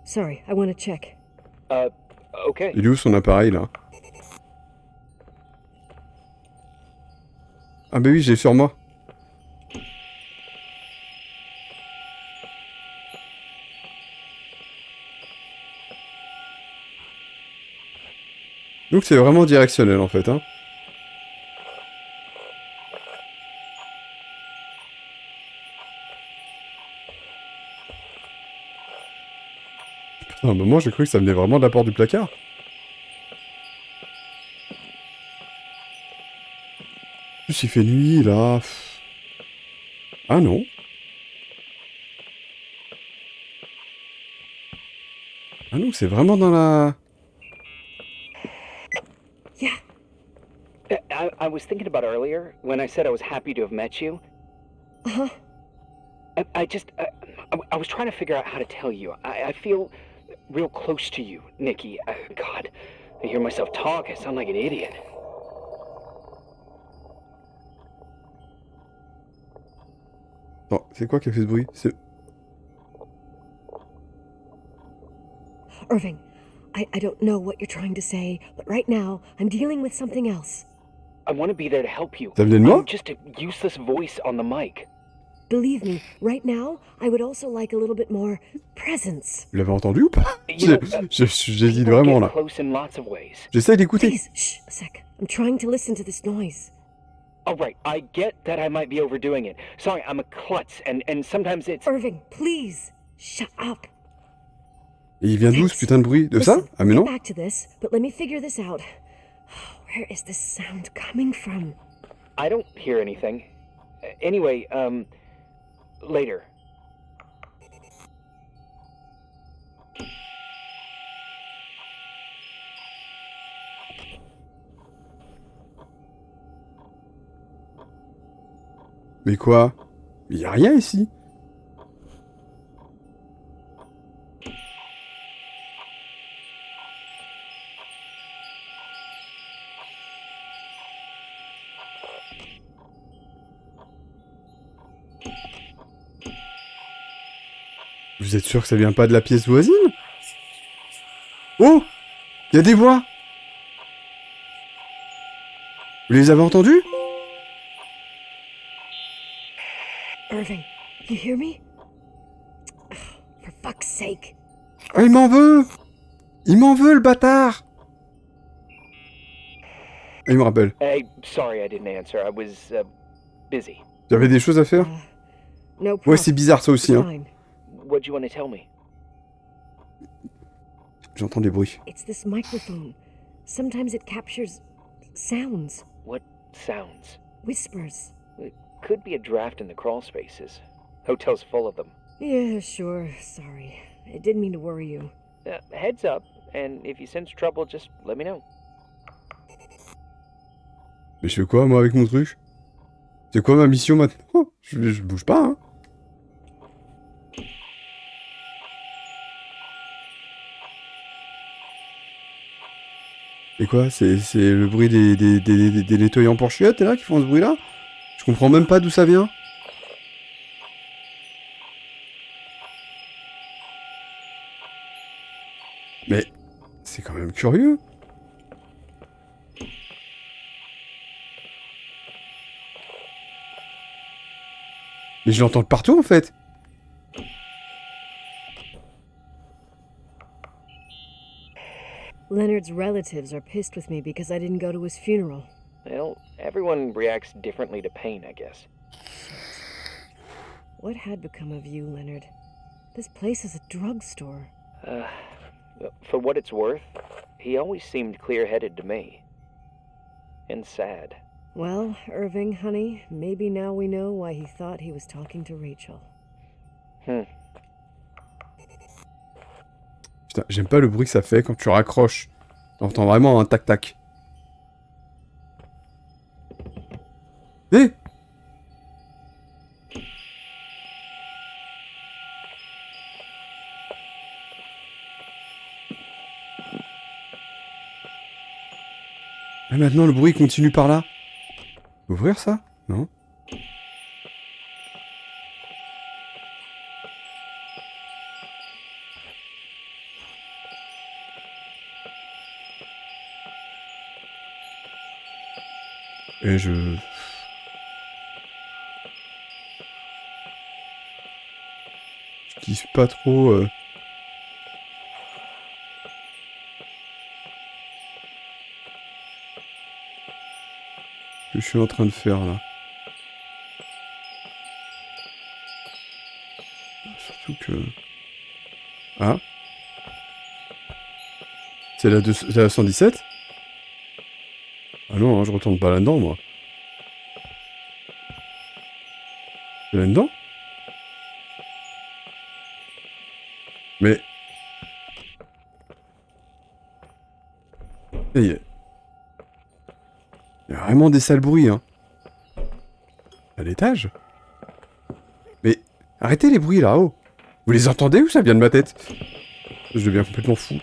Sorry, I want to check. Okay. Il est où son appareil là? Ah bah oui, j'ai sur moi. Donc c'est vraiment directionnel en fait, hein. À un moment, j'ai cru que ça venait vraiment de la porte du placard. En plus, il fait nuit, là. Ah non. Ah non, c'est vraiment dans la... Yeah. I was thinking about earlier when I said I was happy to have met you. Uh-huh. I was trying to figure out how to tell you. I feel real close to you, Nikki. God, I hear myself talk. I sound like an idiot. Attends, c'est quoi qui a fait ce bruit? C'est... Irving, I don't know what you're trying to say, but right now, I'm dealing with something else. I want to be there to help you. Ça venait de moi? I'm just a useless voice on the mic. Believe me, right now, I would also like a little bit more presence. Vous l'avez entendu ou pas? You know, J'hésite people vraiment get là. close in lots of ways. J'essaie d'écouter. Please, shh, a sec. I'm trying to listen to this noise. All right, I get that I might be overdoing it. Sorry, I'm a klutz, and sometimes it's... Irving, please, shut up. Et il vient d'où ce putain de bruit? De ça? Listen, Ah mais we'll non. get back to this, but let me figure this out. Where is this sound coming from? I don't hear anything. Anyway, later. Mais quoi? Il y a rien ici. Vous êtes sûr que ça vient pas de la pièce voisine? Oh! Il y a des voix! Vous les avez entendus? Irving, you hear me? For fuck's sake. Ah, il m'en veut! Il m'en veut, le bâtard! Il me rappelle. Hey, sorry I didn't answer. I was busy. J'avais des choses à faire? No Ouais, problem. c'est bizarre ça aussi, hein. Fine. What'd you want to tell me? J'entends des bruits. It's this microphone. Sometimes it captures sounds, What sounds? whispers. It could be a draft in the crawl spaces. Hotel's full of them. Yeah, sure. Sorry. I didn't mean to worry you. Heads up, and if you sense trouble, just let me know. Mais je fais quoi, moi, avec mon truc? C'est quoi ma mission maintenant? Je bouge pas, hein. Et quoi? C'est le bruit des nettoyants pour chiottes, là, qui font ce bruit-là? Je comprends même pas d'où ça vient. Mais c'est quand même curieux. Mais je l'entends de partout, en fait. Leonard's relatives are pissed with me because I didn't go to his funeral. Well, everyone reacts differently to pain, I guess. What had become of you, Leonard? This place is a drugstore. For what it's worth, he always seemed clear-headed to me. And sad. Well, Irving, honey, maybe now we know why he thought he was talking to Rachel. Putain, j'aime pas le bruit que ça fait quand tu raccroches. T'entends vraiment un tac-tac. Hé! Ah, maintenant le bruit continue par là. Ouvrir ça? Non? Et je kiffe pas trop. Ce que je suis en train de faire là. Surtout que... Ah. C'est la 117? Ah non, hein, je retourne pas là-dedans, moi. C'est là-dedans? Mais... Il y a vraiment des sales bruits, hein. À l'étage? Mais... Arrêtez les bruits, là-haut. Vous les entendez ou ça vient de ma tête? Je deviens complètement fou.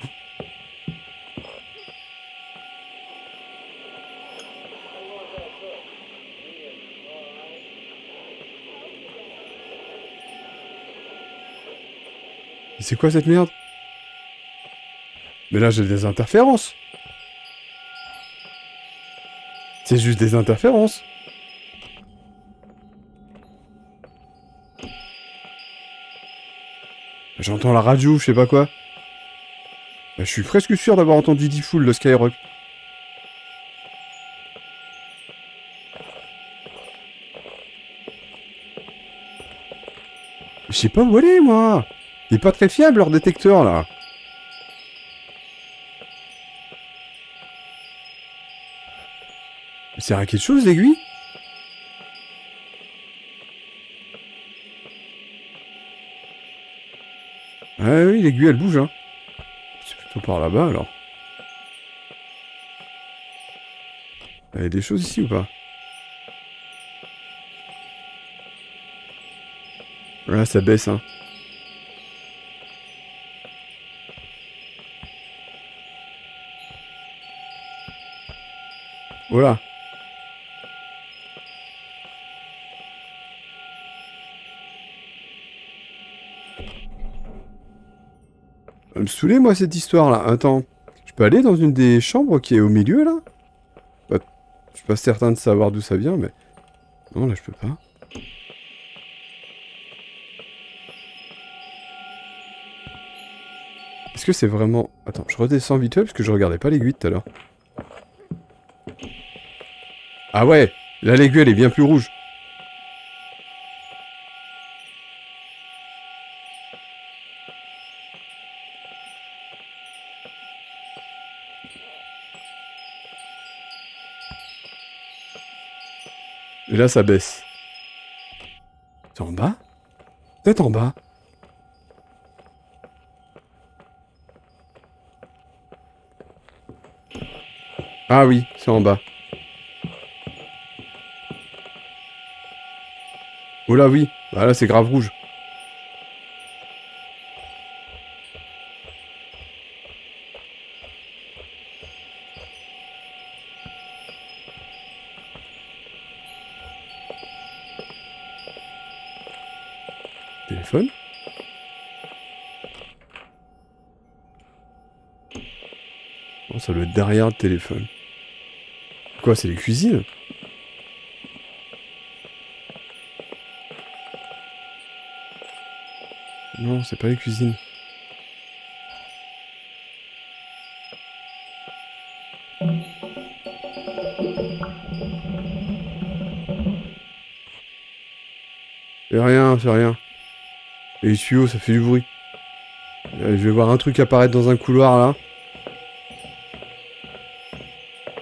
C'est quoi cette merde? Mais là j'ai des interférences. C'est juste des interférences. J'entends la radio, je sais pas quoi. Bah, je suis presque sûr d'avoir entendu D-Fool de Skyrock. Je sais pas où aller, moi. Il est pas très fiable leur détecteur là. C'est à quelque chose l'aiguille? Ah oui, l'aiguille elle bouge hein. C'est plutôt par là-bas alors. Il y a des choses ici ou pas? Là ça baisse hein. Voilà. Ça me saoulait moi cette histoire là. Attends. Je peux aller dans une des chambres qui est au milieu là? Je suis pas certain de savoir d'où ça vient, mais... Non, là, je peux pas. Est-ce que c'est vraiment... Attends, je redescends vite fait, parce que je regardais pas l'aiguille tout à l'heure. Ah ouais! Là, l'aiguille, elle est bien plus rouge. Et là, ça baisse. C'est en bas? Peut-être en bas. Ah oui, c'est en bas. Oh là, oui. Ah là, c'est grave rouge. Téléphone? Oh, ça doit être derrière le téléphone. Quoi, c'est les cuisines? Non, c'est pas les cuisines. C'est rien, c'est rien. Et les tuyaux, ça fait du bruit. Je vais voir un truc apparaître dans un couloir, là.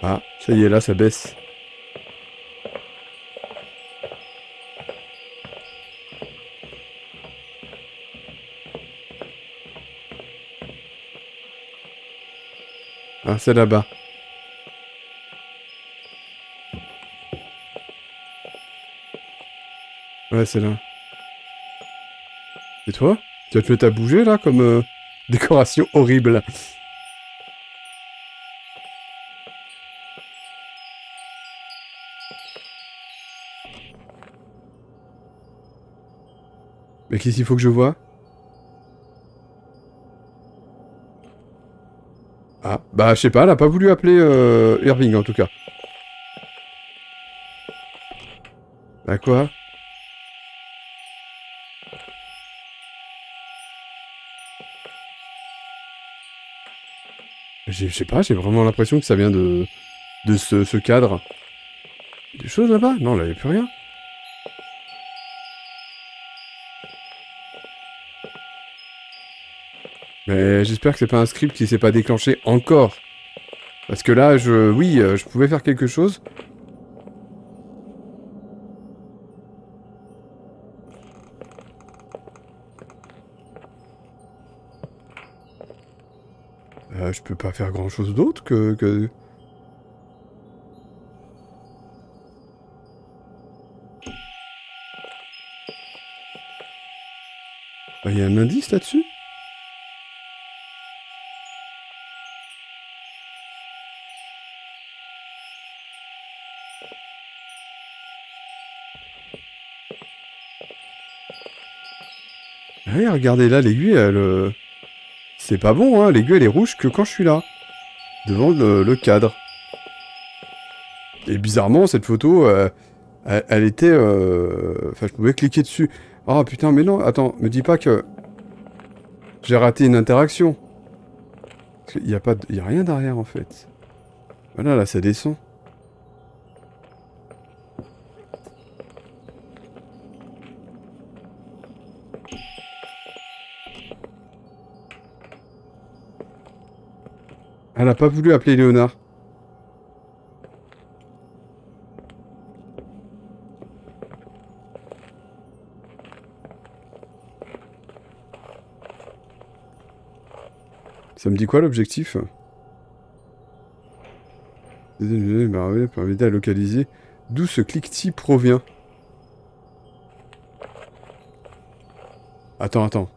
Ah, ça y est, là, ça baisse. Ah, c'est là-bas. Ouais, c'est là. Et toi? Tu vas te mettre à bouger, là, comme décoration horrible. Mais qu'est-ce qu'il faut que je vois? Ah, bah, je sais pas, elle a pas voulu appeler Irving, en tout cas. Bah, quoi? Je sais pas, j'ai vraiment l'impression que ça vient de ce cadre. Des choses là-bas? Non, là, y a plus rien. Mais j'espère que c'est pas un script qui s'est pas déclenché encore. Parce que là, oui, je pouvais faire quelque chose. Je peux pas faire grand-chose d'autre que... Bah, y a un indice là-dessus? Ouais, regardez là, l'aiguille, elle... C'est pas bon, hein, l'aiguille, elle est rouge que quand je suis là. Devant le cadre. Et bizarrement, cette photo, elle était... Enfin, je pouvais cliquer dessus. Oh putain, mais non, attends, me dis pas que... J'ai raté une interaction. Parce qu'il y a pas... Il y a rien derrière, en fait. Voilà, là, ça descend. Elle a pas voulu appeler Léonard. Ça me dit quoi l'objectif? Pour aider à localiser d'où ce cliquetis provient. Attends.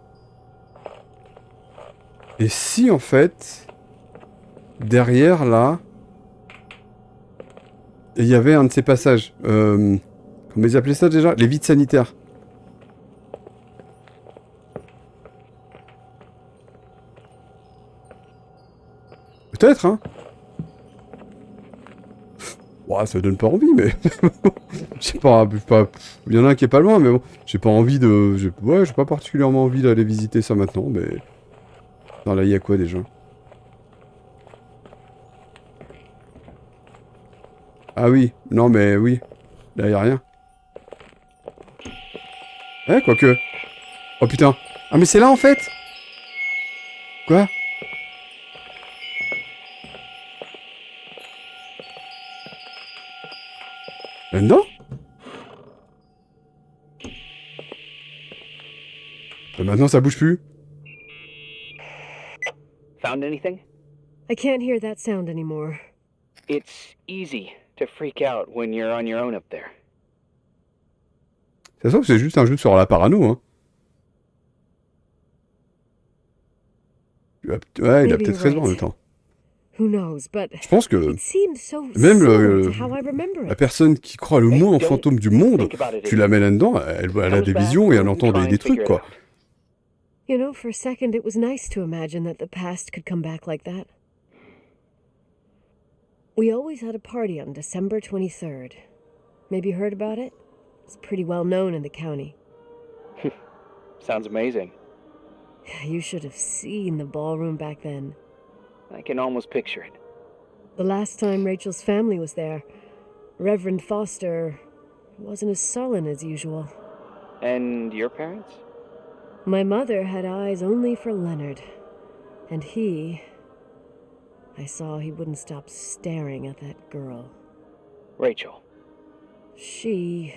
Et si en fait, derrière là, il y avait un de ces passages. Comment ils appelaient ça déjà? Les vides sanitaires. Peut-être, hein? Ouais, ça donne pas envie, mais... Il y en a un qui est pas loin, mais bon. J'ai pas envie de... Ouais, j'ai pas particulièrement envie d'aller visiter ça maintenant, mais... Attends, là, il y a quoi, déjà? Ah oui, non, mais oui. Là, y a rien. Ouais, quoique... Oh, putain. Ah, mais c'est là, en fait? Quoi? Là-dedans? Maintenant, ça bouge plus. Found anything? I can't hear that sound anymore. It's easy to freak out when you're on your own up there. Ça se trouve, c'est juste un jeu sur la parano, hein. Ouais, il a Maybe peut-être you're raison en même right. temps. Who knows, but Je pense que it seemed so même similar to how I remember la it. personne qui croit le moins en don't fantômes du monde, think about it tu la mets là-dedans, elle a des visions et elle entend try des and trucs, figure it quoi. out. You know, for a second it was nice to imagine that the past could come back like that. We always had a party on December 23rd. Maybe you heard about it? It's pretty well known in the county. Sounds amazing. You should have seen the ballroom back then. I can almost picture it. The last time Rachel's family was there, Reverend Foster wasn't as sullen as usual. And your parents? My mother had eyes only for Leonard. And I saw he wouldn't stop staring at that girl. Rachel. She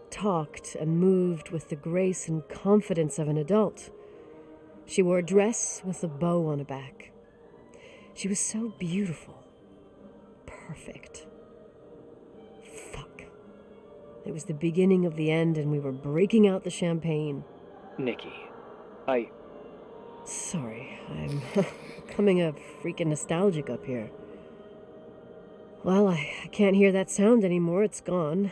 talked and moved with the grace and confidence of an adult. She wore a dress with a bow on her back. She was so beautiful. Perfect. Fuck. It was the beginning of the end and we were breaking out the champagne. Nikki. Sorry, I'm becoming a freaking nostalgic up here. Well, I can't hear that sound anymore, it's gone.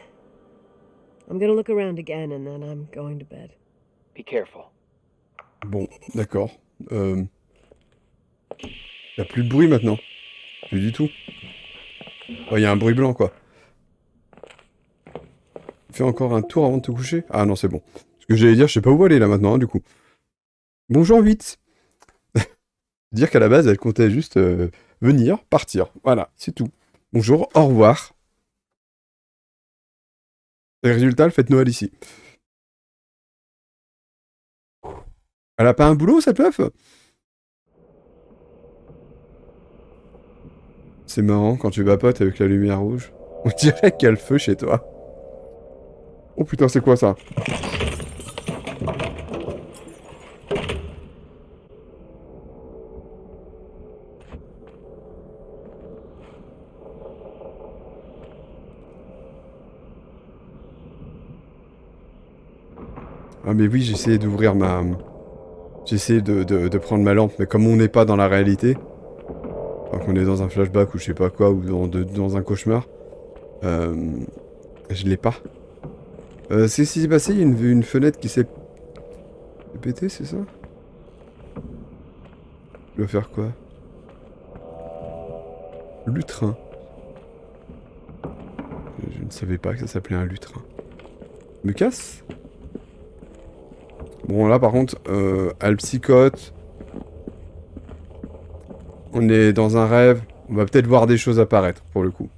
I'm gonna look around again and then I'm going to bed. Be careful. Bon, d'accord. Y a plus de bruit maintenant. Plus du tout. Ouais, y a un bruit blanc, quoi. Fais encore un tour avant de te coucher? Ah non, c'est bon. Ce que j'allais dire, je sais pas où aller là maintenant, hein, du coup. Bonjour 8. Dire qu'à la base, elle comptait juste venir, partir. Voilà, c'est tout. Bonjour, au revoir. Et résultat, elle fête Noël ici. Elle a pas un boulot, cette meuf? C'est marrant, quand tu vapotes avec la lumière rouge, on dirait qu'il y a le feu chez toi. Oh putain, c'est quoi ça? Ah mais oui, j'essayais d'ouvrir ma... J'essayais de prendre ma lampe, mais comme on n'est pas dans la réalité, enfin qu'on est dans un flashback ou je sais pas quoi, ou dans un cauchemar, je l'ai pas. C'est ce qui s'est passé, il y a une fenêtre qui s'est pétée, c'est ça? Je dois faire quoi? Lutrin. Je ne savais pas que ça s'appelait un lutrin. Me casse? Bon là par contre, elle psychote. On est dans un rêve. On va peut-être voir des choses apparaître pour le coup.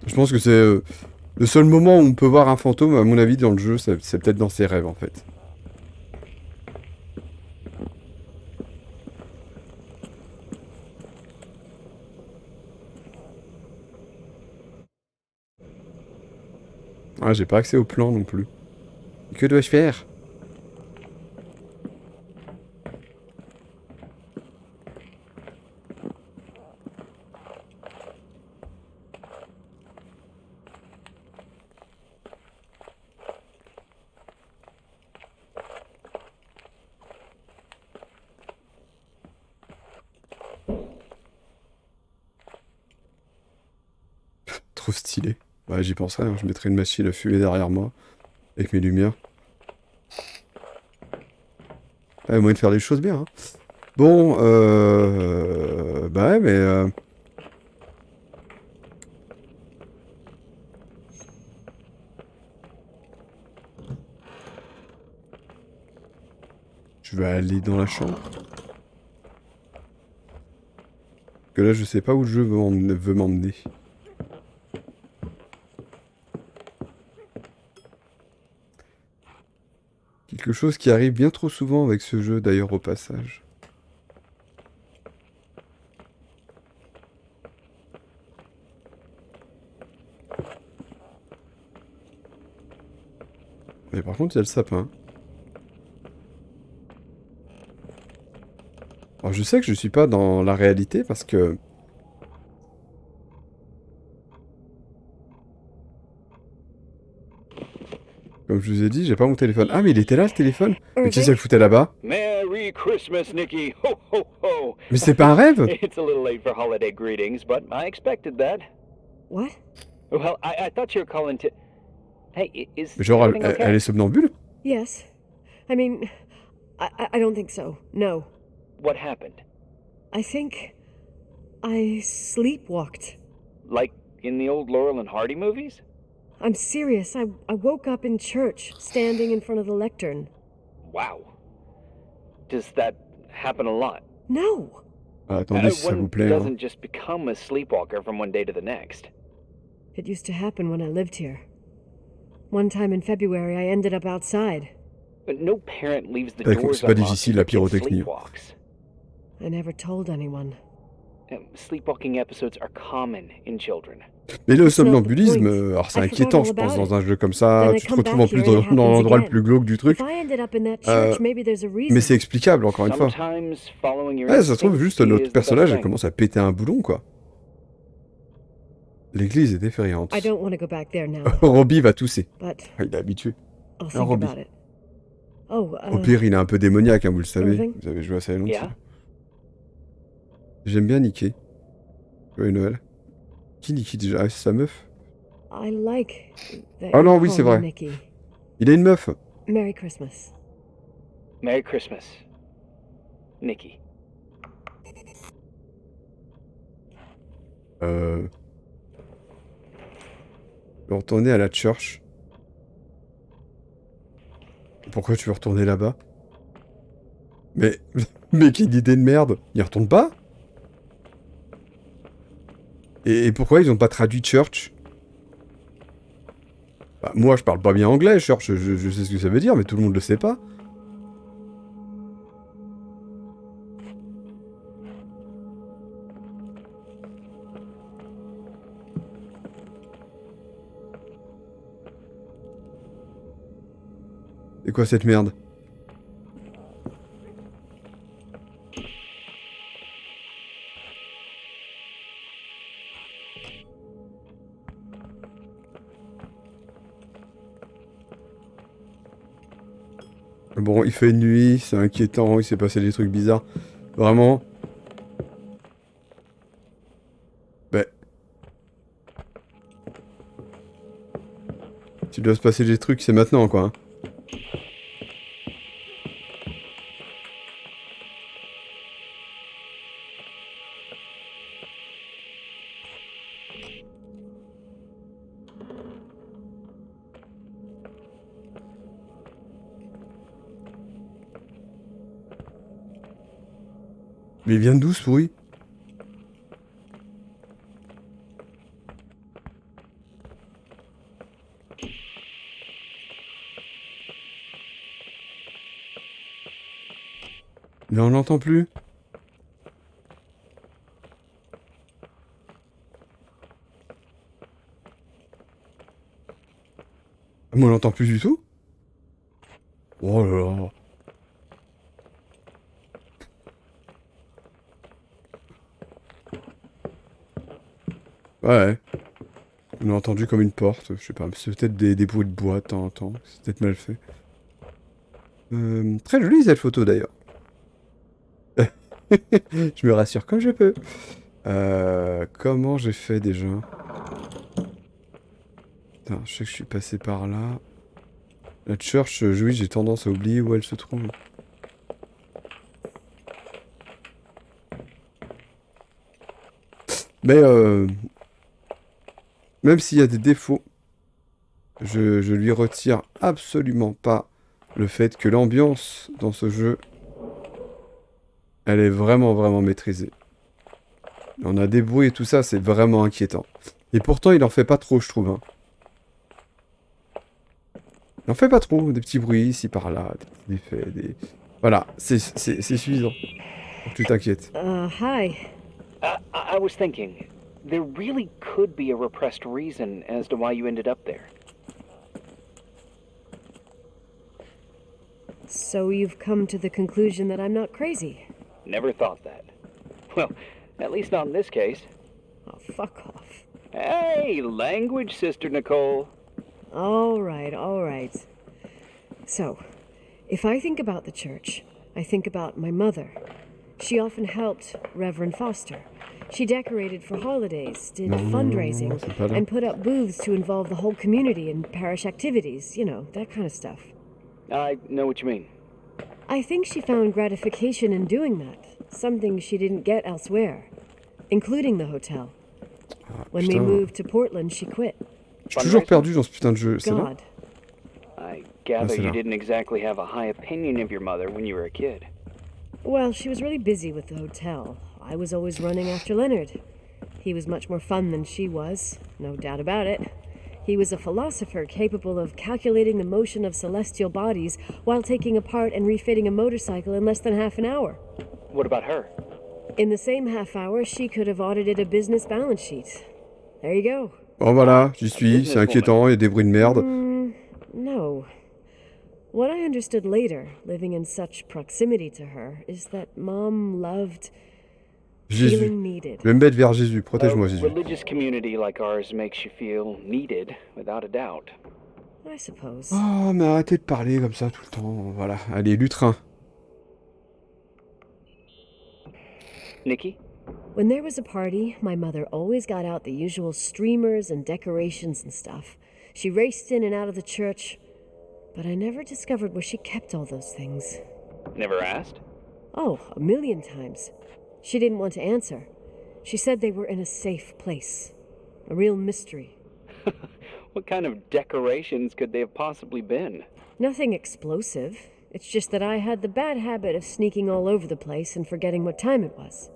Je pense que c'est le seul moment où on peut voir un fantôme, à mon avis, dans le jeu, c'est peut-être dans ses rêves en fait. Ah, j'ai pas accès au plan non plus. Que dois-je faire? Trop stylé. Ouais, j'y penserais, hein. Je mettrais une machine à fumer derrière moi, avec mes lumières. Ouais, moyen de faire les choses bien, hein. Bon, bah ouais, mais... Je vais aller dans la chambre. Parce que là, je sais pas où le jeu veut m'emmener. Quelque chose qui arrive bien trop souvent avec ce jeu, d'ailleurs, au passage. Mais par contre, il y a le sapin. Alors, je sais que je suis pas dans la réalité parce que... Comme je vous ai dit, j'ai pas mon téléphone. Ah, mais il était là, le téléphone? Mais qui c'est le foutait là-bas? Merry Christmas, Nikki. Ho, ho, ho. Mais c'est pas un rêve? It's a little late for holiday greetings, but I expected that. What? Well, I thought you were calling to... Hey, is Mais genre, everything okay? elle est somnambule? Yes. I mean, I don't think so. No. What happened? I think I sleepwalked. Like in the old Laurel and Hardy movies? I'm serious. I woke up in church, standing in front of the lectern. Wow. Does that happen a lot? No. Ah, attendez, si ça One vous plaît. Hein. doesn't just become a sleepwalker from one day to the next. It used to happen when I lived here. One time in February, I ended up outside. But no parent leaves the Écoute, doors c'est pas unlocked difficile, if la the kid pyrotechnie. sleepwalks. I never told anyone. Sleepwalking episodes are common in children. Mais le It's not the somnambulisme, point. alors c'est I inquiétant, forgot je all pense, about dans un jeu comme ça. Then I Tu te come retrouves en back plus here and it dans happens l'endroit le again. plus glauque du truc. If I ended up in that church, maybe there's a reason. Mais c'est explicable, encore une fois. Sometimes following your Ouais, ça se trouve, instincts juste is notre the personnage, best elle thing. commence à péter un boulon, quoi. L'église est effrayante. I don't want to go back there now, Robbie va tousser. but Ah, il est habitué. I'll Un think Robbie. about it. Oh, Au pire, il est un peu démoniaque, hein, vous le savez. Irving? Vous avez joué à Silent Hill. Yeah. J'aime bien Nicky. Joyeux Noël. Qui Nicky déjà? Ah, c'est sa meuf? I like that Ah non, you oui, call c'est me vrai. Nikki. Il a une meuf. Merry Christmas. Merry Christmas, Nikki. Je vais retourner à la church. Pourquoi tu veux retourner là-bas? Mais... Mais quelle idée de merde! Il retourne pas? Et pourquoi ils ont pas traduit church? Bah, moi, je parle pas bien anglais, church, je sais ce que ça veut dire, mais tout le monde le sait pas. C'est quoi cette merde? Bon, il fait nuit, c'est inquiétant, il s'est passé des trucs bizarres. Vraiment. Ben. S'il doit se passer des trucs, c'est maintenant, quoi. Hein. Mais il vient d'où ce bruit? Mais on l'entend plus. Mais on l'entend plus du tout? Oh là là. Ouais. On a entendu comme une porte, je sais pas, c'est peut-être des bruits de bois de temps en temps, c'est peut-être mal fait. Très jolie cette photo d'ailleurs. Je me rassure comme je peux. Comment j'ai fait déjà? Putain, je sais que je suis passé par là. La church, oui, j'ai tendance à oublier où elle se trouve. Mais même s'il y a des défauts, je lui retire absolument pas le fait que l'ambiance dans ce jeu Elle est vraiment maîtrisée. On a des bruits et tout ça, c'est vraiment inquiétant. Et pourtant, il en fait pas trop, je trouve. Hein. Il en fait pas trop, des petits bruits ici par là, des effets, des... Voilà, c'est suffisant. Pour que tu t'inquiètes. Hi. I was thinking, there really could be a repressed reason as to why you ended up there. So you've come to the conclusion that I'm not crazy? Never thought that. Well, at least not in this case. Oh, fuck off. Hey, language, Sister Nicole. All right. So, if I think about the church, I think about my mother. She often helped Reverend Foster. She decorated for holidays, did fundraising, and put up booths to involve the whole community in parish activities, you know, that kind of stuff. I know what you mean. I think she found gratification in doing that, something she didn't get elsewhere, including the hotel. When we moved to Portland, she quit. Je suis toujours perdu dans ce putain de jeu, c'est là? God. I gather c'est you là. didn't exactly have a high opinion of your mother when you were a kid. Well, she was really busy with the hotel. I was always running after Leonard. He was much more fun than she was, no doubt about it. He was a philosopher capable of calculating the motion of celestial bodies while taking apart and refitting a motorcycle in less than half an hour. What about her? In the same half hour, she could have audited a business balance sheet. There you go. Bon voilà, j'y suis, c'est inquiétant, il y a des bruits de merde. No. What I understood later, living in such proximity to her, is that Mom loved Jésus. feeling needed. Je vais me mettre vers Jésus, protège-moi A Jésus. religious community like ours makes you feel needed, without a doubt. I suppose. Oh, mais arrêtez de parler comme ça tout le temps. Voilà, allez, lutrin. Nikki? When there was a party, my mother always got out the usual streamers and decorations and stuff. She raced in and out of the church, but I never discovered where she kept all those things. Never asked? Oh, 1,000,000 times. She didn't want to answer. She said they were in a safe place. A real mystery. What kind of decorations could they have possibly been? Nothing explosive. It's just that I had the bad habit of sneaking all over the place and forgetting what time it was.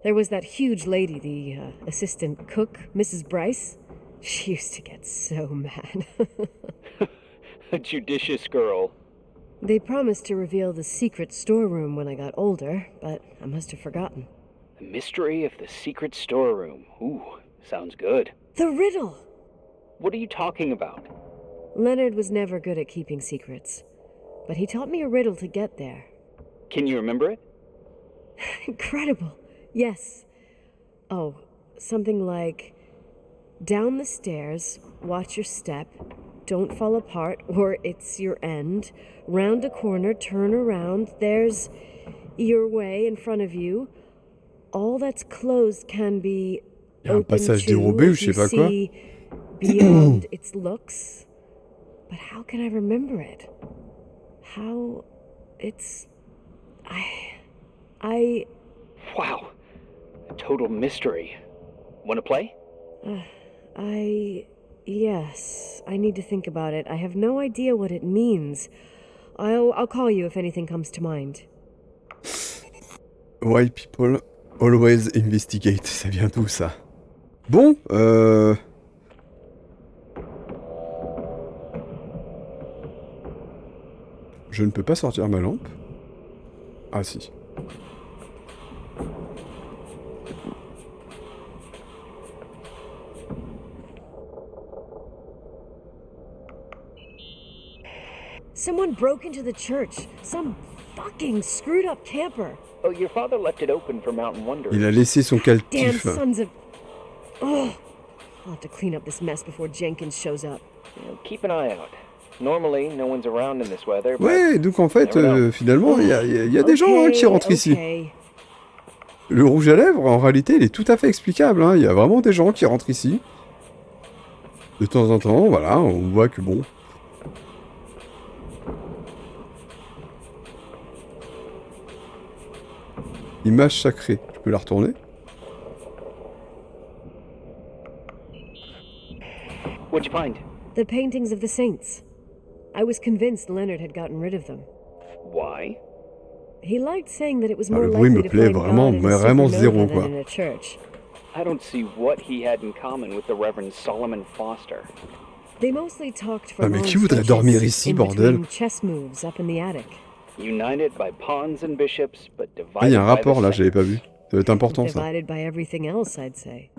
There was that huge lady, the assistant cook, Mrs. Bryce. She used to get so mad. A judicious girl. They promised to reveal the secret storeroom when I got older, but I must have forgotten. The mystery of the secret storeroom. Ooh, sounds good. The riddle! What are you talking about? Leonard was never good at keeping secrets, but he taught me a riddle to get there. Can you remember it? Incredible. Yes. Oh, something like, down the stairs, watch your step, don't fall apart or it's your end, round a corner, turn around, there's your way in front of you. All that's closed can be Il y a un open passage to dérobé ou if je sais you pas quoi. see beyond its looks. But how can I remember it? How it's I Wow. A total mystery. Want to play? Yes, I need to think about it. I have no idea what it means. I'll call you if anything comes to mind. Why people always investigate, ça vient d'où ça? Bon, je ne peux pas sortir ma lampe. Ah si. Someone broke into the church. Some fucking screwed up camper. Oh, your father left it open for Mountain Wonders. Il a laissé son Damn caltif. sons of... Oh, I'll have to clean up this mess before Jenkins shows up. Keep an eye out. Normally, no one's around in this weather, but Ouais, donc en fait, finalement, il y a des gens hein, qui rentrent ici. Okay. Le rouge à lèvres, en réalité, il est tout à fait explicable. Hein. Il y a vraiment des gens qui rentrent ici. De temps en temps, voilà, on voit que bon... Image sacrée. Je peux la retourner? what'd you find? The paintings of the saints. I was convinced Leonard had gotten rid of them. Why? He liked saying that it was Ah, more le bruit me likely to plaît find vraiment, God in mais a vraiment supernova zéro, than quoi. in a church. I don't see what he had in common with the Reverend Solomon Foster. They mostly talked for Ah, mais long qui voudrait stretches dormir ici, in bordel? between chess moves up in the attic. United by pawns and bishops, but Ah, il y divided a un by the rapport là, j'avais pas vu. saints. Ça va être important ça. Divided by everything else, I'd say.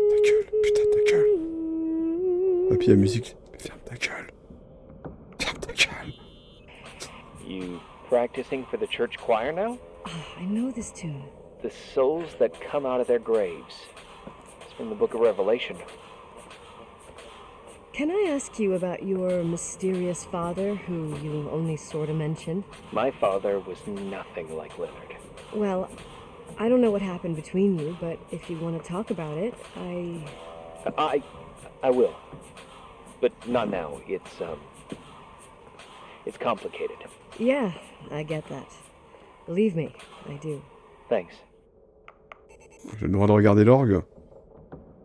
Ta gueule, putain, ta gueule. Ah, puis la musique. Ferme ta gueule. Ferme ta gueule. You practicing for the church choir now? I know this tune. The souls that come out of their graves. It's from the book of Revelation. Can I ask you about your mysterious father, who you only sort of mentioned? My father was nothing like Leonard. Well, I don't know what happened between you, but if you want to talk about it, I will. But not now. It's complicated. Yeah, I get that. Believe me, I do. Thanks. J'ai le droit de regarder l'orgue.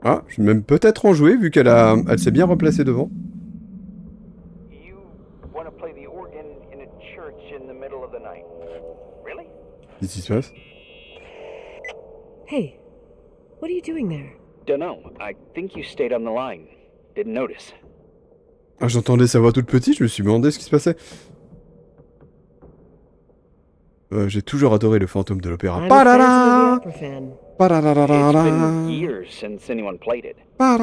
Ah, je vais même peut-être en jouer vu elle s'est bien replacée devant. You want to play the organ in a church in the middle of the night? Really? Qu'est-ce qui se passe? Hey, what are you doing there? Dunno. I think you stayed on the line. Didn't notice. Ah, j'entendais sa voix toute petite, je me suis demandé ce qui se passait. J'ai toujours adoré le fantôme de l'opéra. I'm a Phantom of the Opera fan. It's been years since anyone played it. My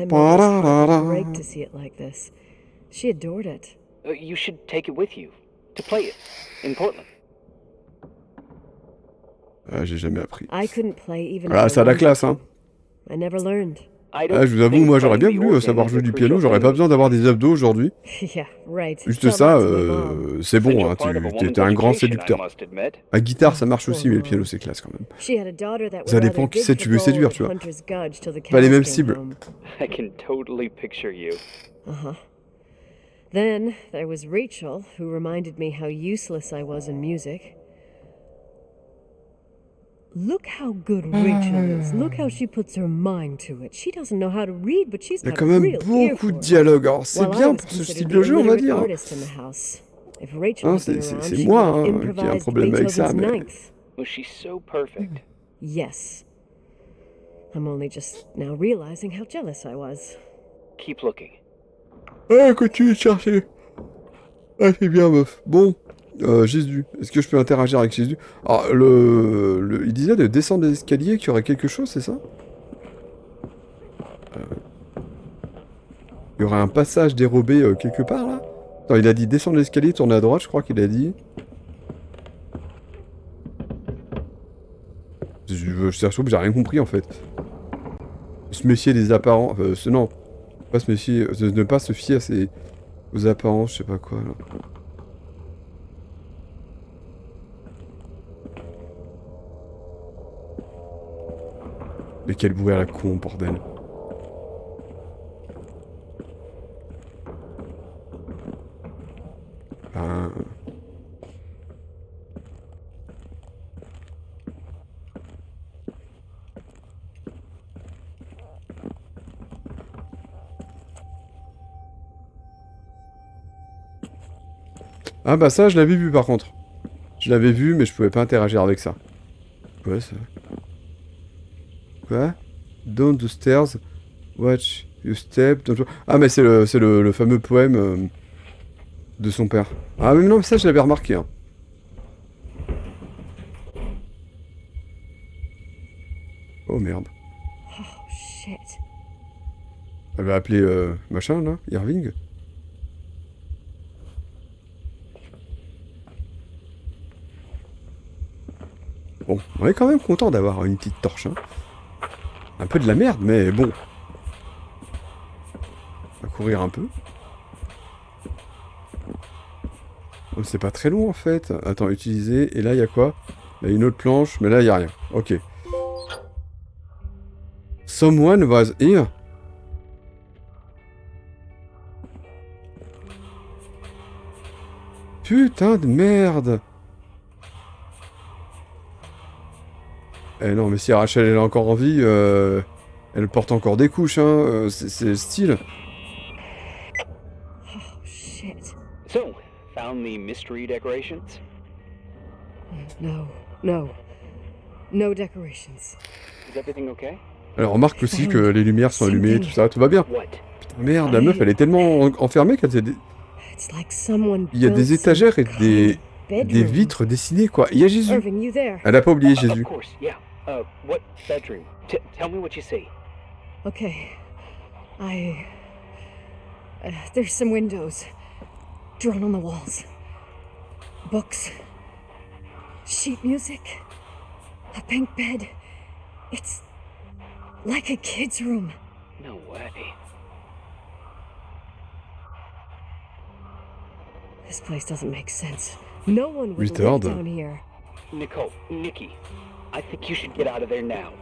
mother would break to see it like this. She adored it. You should take it with you to play it in Portland. Ah, j'ai jamais appris. I couldn't play even Ah, if I ça a la wanted classe, to. hein. I never learned. I Ah, je vous avoue, moi j'aurais bien voulu savoir jouer du piano, j'aurais pas besoin d'avoir des abdos aujourd'hui. Yeah, right. Juste Tell ça, that to my mom. c'est bon, hein, t'es un grand séducteur. La guitare ça marche aussi, mais le piano c'est classe quand même. She had a daughter that Ça was dépend rather qui c'est big tu veux for séduire, gold tu vois. Hunter's Gudge till the Pas les cows mêmes came cibles. home. I can totally picture you. Uh-huh. Then there was Rachel, who reminded me how useless I was in music. Look how good Rachel is. Look how she puts her mind to it. She doesn't know how to read, but she's Il y a got quand a même real ear beaucoup for de it. dialogue, alors c'est Well, I bien was pour ce considered style the de jeu, on va illiterate dire. artist in the house. If Rachel Hein, had been around, c'est she moi would have hein, qui ai un improvised problème avec ça, Beethoven's mais... Ninth. Was she so perfect? Yes. I'm only just now realizing how jealous I was. Keep looking. Ah, continue de chercher. Ah, c'est bien, meuf. Bon, Jésus. Est-ce que je peux interagir avec Jésus? Alors, il disait de descendre les escaliers, qu'il y aurait quelque chose, c'est ça? Il y aurait un passage dérobé quelque part, là? Attends, il a dit descendre l'escalier, tourner à droite, je crois qu'il a dit. Je t'assure que j'ai rien compris, en fait. Se méfier des apparences... non. Pas se méfier... ne pas se fier aux apparences, je sais pas quoi, là. Mais quel bruit à la con, bordel. Ah. Ah bah ça, je l'avais vu par contre. Je l'avais vu, mais je pouvais pas interagir avec ça. Ouais, ça... Quoi? Down the stairs, watch you step... Ah mais c'est le fameux poème de son père. Ah mais non, mais ça je l'avais remarqué. Hein. Oh merde. Oh, shit. Elle va appeler machin là, Irving. Bon, on est quand même content d'avoir une petite torche. Hein. Un peu de la merde, mais bon. On va courir un peu. Oh, c'est pas très long en fait. Attends, utiliser. Et là, il y a quoi? Il y a une autre planche, mais là, il n'y a rien. Ok. Someone was here. Putain de merde. Eh non, mais si Rachel elle est encore en vie, elle porte encore des couches, hein. C'est le style. found the mystery decorations? No, no. No decorations. Is everything okay? Alors remarque aussi que les lumières sont allumées, tout va bien. What? Putain, merde, la meuf, elle est tellement enfermée qu'elle faisait des... It's like someone Il y a des built some étagères et des bedroom. vitres dessinées, quoi. Il y a Jésus. Irving, you there? Elle a pas oublié Of Jésus. course, yeah. What bedroom? Tell me what you see. Okay. There's some windows. Drawn on the walls. Books. Sheet music. A pink bed. It's like a kid's room. No way. This place doesn't make sense. No one would live Retard. down here. Nikki, I think you should get out of there now.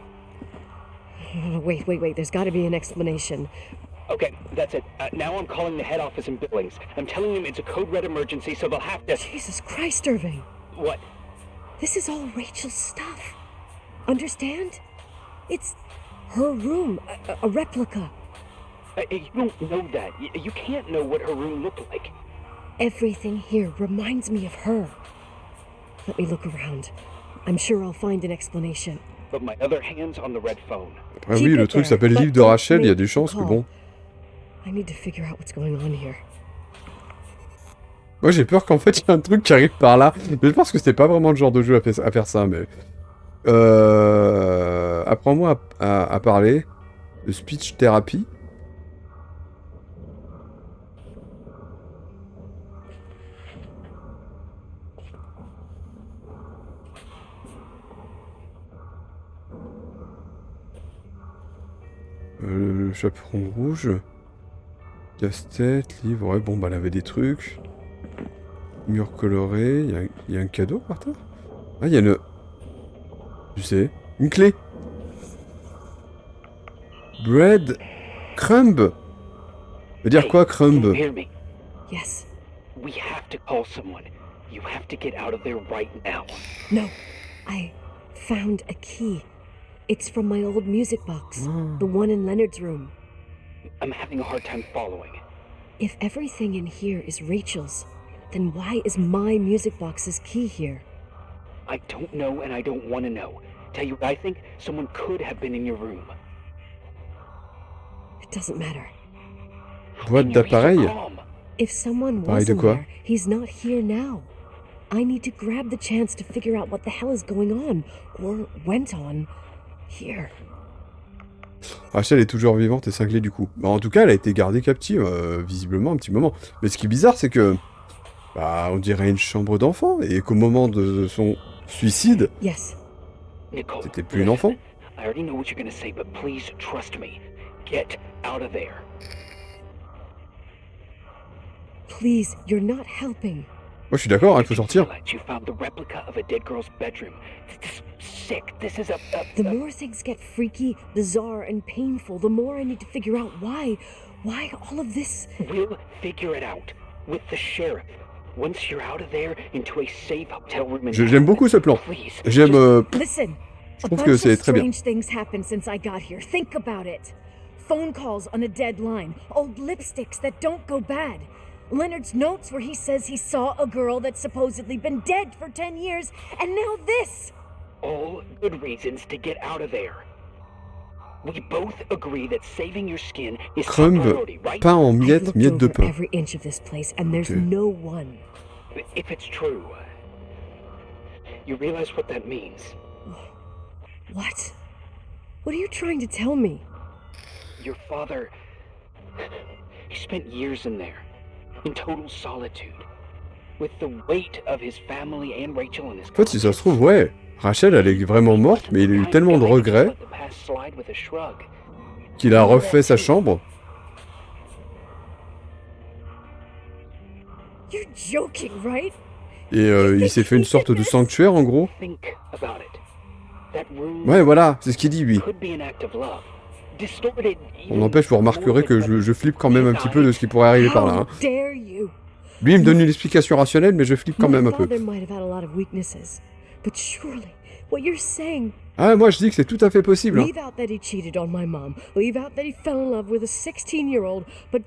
Wait. There's got to be an explanation. Okay, that's it. Now I'm calling the head office in Billings. I'm telling them it's a code red emergency, so they'll have to... Jesus Christ, Irving. What? This is all Rachel's stuff. Understand? It's her room, a replica. You don't know that. You can't know what her room looked like. Everything here reminds me of her. Let me look around. I'm sure I'll find an explanation. But my other hand's on the red phone. Ah oui, le truc s'appelle Livre de Rachel, il y a des chances que bon... I need to figure out what's going on here. Moi j'ai peur qu'en fait il y a un truc qui arrive par là. Mais je pense que c'était pas vraiment le genre de jeu à faire ça, mais... Apprends-moi à parler. De speech therapy. Le chaperon rouge. Casse-tête, livre, ouais, bon, bah, elle avait des trucs. Mur coloré, il y a un cadeau par terre. Ah, il y a une... Tu sais, une clé. Bread crumb. Veut dire quoi, crumb? Can you hear me? Yes. We have to call someone. You have to get out of there right now. No. I found a key. It's from my old music box. The one in Leonard's room. I'm having a hard time following. If everything in here is Rachel's, then why is my music box's key here? I don't know and I don't want to know. Tell you what I think, someone could have been in your room. It doesn't matter. Boîte d'appareil. If someone Pareil de wasn't quoi? there, he's not here now. I need to grab the chance to figure out what the hell is going on, or went on, here. Rachel est toujours vivante et cinglée du coup. Bah, en tout cas, elle a été gardée captive, visiblement, un petit moment. Mais ce qui est bizarre, c'est que... Bah, on dirait une chambre d'enfant, et qu'au moment de son suicide, Yes. Nicole, c'était plus une enfant. I already know what you're gonna say, but please trust me. Get out of there. Please, you're not helping. Moi, je suis d'accord, hein, il faut sortir. You found the replica of a dead girl's bedroom. This is sick. This is a The more things get freaky, bizarre, and painful, the more I need to figure out why all of this... We'll figure it out with the sheriff. Once you're out of there, into a safe hotel room in J'aime beaucoup ce plan. Please. J'aime... Listen, a trouve que bunch c'est of très bien. strange things happened since I got here. Think about it. Phone calls on a dead line, old lipsticks that don't go bad. Leonard's notes where he says he saw a girl that's supposedly been dead for 10 years, and now this! All good reasons to get out of there. We both agree that saving your skin is top Crumb, priority, right? pain en I've miettes, looked miettes de over pain. every inch of this place, and there's Okay. no one. If it's true, you realize what that means. What? What are you trying to tell me? Your father, he spent years in there, in total solitude, with the weight of his family and Rachel and his En fait, si ça se trouve, ouais, Rachel, elle est vraiment morte, mais il a eu tellement de regrets qu'il a refait sa chambre. You're joking, right? Et il s'est fait une sorte de sanctuaire, en gros. Ouais, voilà, c'est ce qu'il dit, lui. On n'empêche, vous remarquerez que je flippe quand même un petit peu de ce qui pourrait arriver par là. Hein. How dare you? Lui, il me donne une explication rationnelle, mais je flippe quand même un peu. My father might have had a lot of weaknesses, but surely what you're saying Ah, moi je dis que c'est tout à fait possible. Hein. Leave out that he cheated on my mom. Leave out that he fell in love with a 16-year-old. But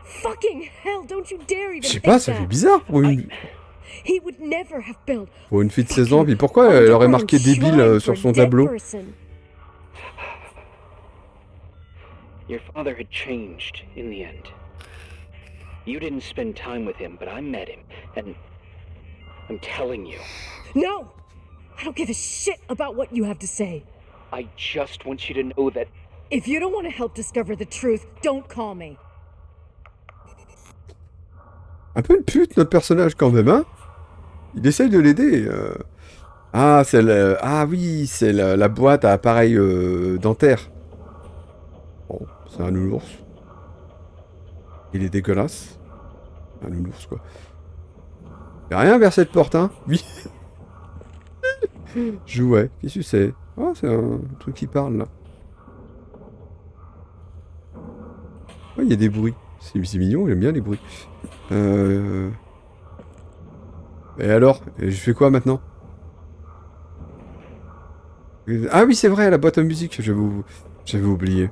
fucking hell, don't you dare even Je sais think pas, ça fait that. bizarre He would never have built pour une fille de 16 ans. Puis pourquoi elle aurait marqué débile sur son tableau? Your father had changed in the end. You didn't spend time with him, but I met him, and I'm telling you. No! I don't give a shit about what you have to say. I just want you to know that... If you don't want to help discover the truth, don't call me. Un peu une pute, notre personnage, quand même, hein? Il essaye de l'aider. Ah, c'est ah oui, c'est la boîte à appareil dentaire. Bon, c'est un nounours. Il est dégueulasse. Un nounours, quoi. Y'a rien vers cette porte, hein? Oui. Jouet. Qu'est-ce que c'est? Oh, c'est un truc qui parle, là. Oh, il y a des bruits. C'est mignon, j'aime bien les bruits. Et alors? Et je fais quoi maintenant? Ah oui, c'est vrai, la boîte à musique, j'avais oublié.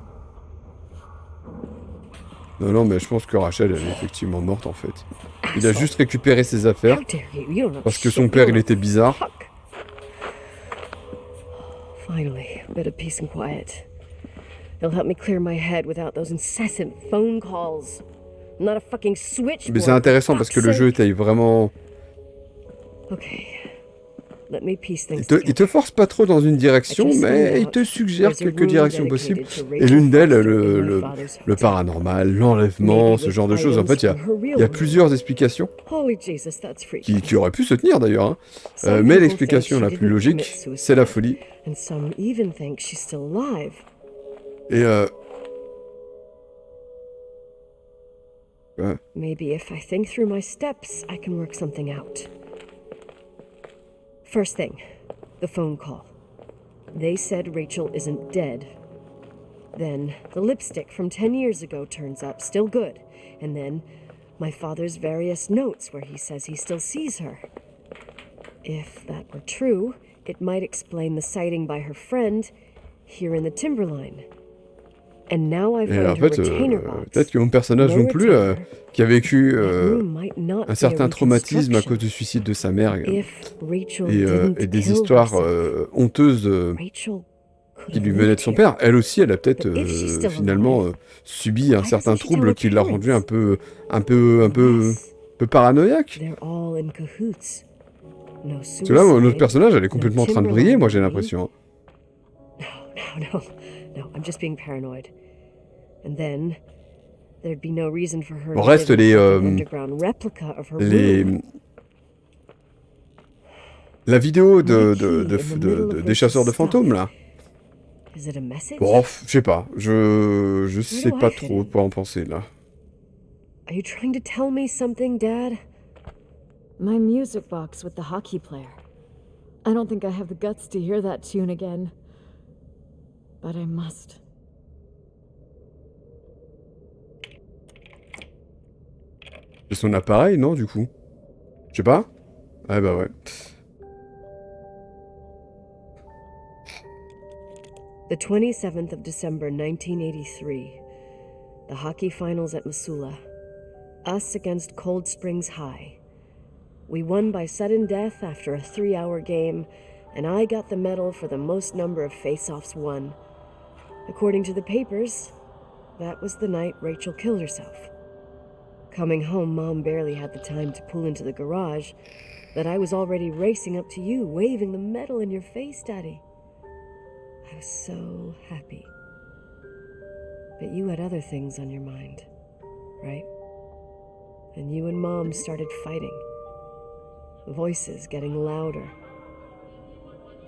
Non, mais je pense que Rachel, elle est effectivement morte, en fait. Il a juste récupéré ses affaires. Parce que son père, il était bizarre. Finally, a bit of peace and quiet. It'll help me clear my head without those incessant phone calls. I'm not a fucking switchboard. Mais c'est intéressant parce que le jeu était vraiment... Okay. Let me piece things Il te force pas trop dans une direction, mais il te suggère quelques directions possibles. Et l'une d'elles, le paranormal, l'enlèvement, ce genre de choses. En fait, il y a plusieurs explications qui auraient pu se tenir d'ailleurs. Hein. Mais l'explication la plus logique, c'est la folie. Et ouais. Maybe if I think through my steps, I can work something out. First thing, the phone call. They said Rachel isn't dead. Then the lipstick from 10 years ago turns up, still good. And then my father's various notes where he says he still sees her. If that were true, it might explain the sighting by her friend here in the timberline. And now I Et find en her fait, retainer box. peut-être que mon personnage No non plus, retainer. qui a vécu That room might not un be certain a traumatisme à reconstruction. cause du suicide de sa mère If Rachel et didn't des kill histoires herself, honteuses Rachel could qui have lui venaient de lived son here. père. Elle aussi, elle a peut-être But if she's still finalement alive, subi un why certain doesn't she tell trouble her qui l'a rendu un parents? peu Unless paranoïaque. they're all in cahoots. No Parce que là, notre suicide, personnage, elle est no complètement en train de briller, timberline moi j'ai money. l'impression. No, I'm just being paranoid. And then there'd be no reason for her Bon, to reste live in les, a fucking underground replica of her room. La vidéo Des des chasseurs de fantômes, là. Is it a message? Bon, je sais pas. Je sais do pas I fit trop in? quoi en penser, là. Are you trying to tell me something, Dad? My music box with the hockey player. I don't think I have the guts to hear that tune again. But I must. C'est son appareil, non, du coup? Je sais pas. Ah bah ouais. The 27th of December, 1983. The hockey finals at Missoula. Us against Cold Springs High. We won by sudden death after a 3-hour game, and I got the medal for the most number of face-offs won. According to the papers, that was the night Rachel killed herself. Coming home, Mom barely had the time to pull into the garage, that I was already racing up to you, waving the medal in your face, Daddy. I was so happy. But you had other things on your mind, right? And you and Mom started fighting. Voices getting louder.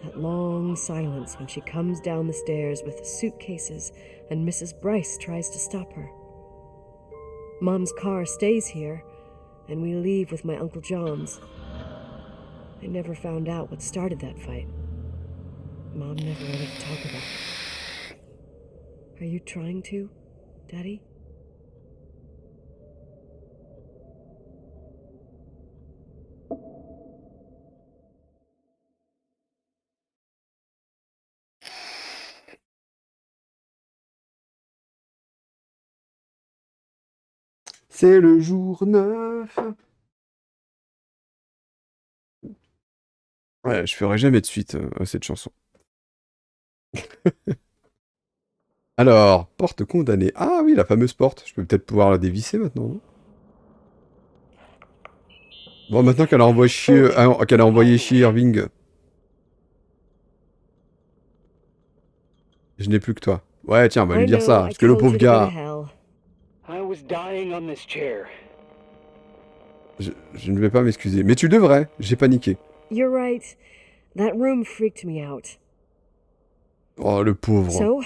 That long silence when she comes down the stairs with the suitcases and Mrs. Bryce tries to stop her. Mom's car stays here, and we leave with my Uncle John's. I never found out what started that fight. Mom never wanted to talk about it. Are you trying to, Daddy? C'est le jour 9. Ouais, je ferai jamais de suite à cette chanson. Alors, porte condamnée. Ah oui, la fameuse porte. Je peux peut-être pouvoir la dévisser maintenant, non? Bon, maintenant qu'elle a envoyé chier Irving, je n'ai plus que toi. Ouais, tiens, on va lui I dire know, ça, I parce que le told pauvre you to go to gars... hell. I was dying on this chair. Je ne vais pas m'excuser. Mais tu devrais, j'ai paniqué. You're right. That room freaked me out. Oh, le pauvre. So,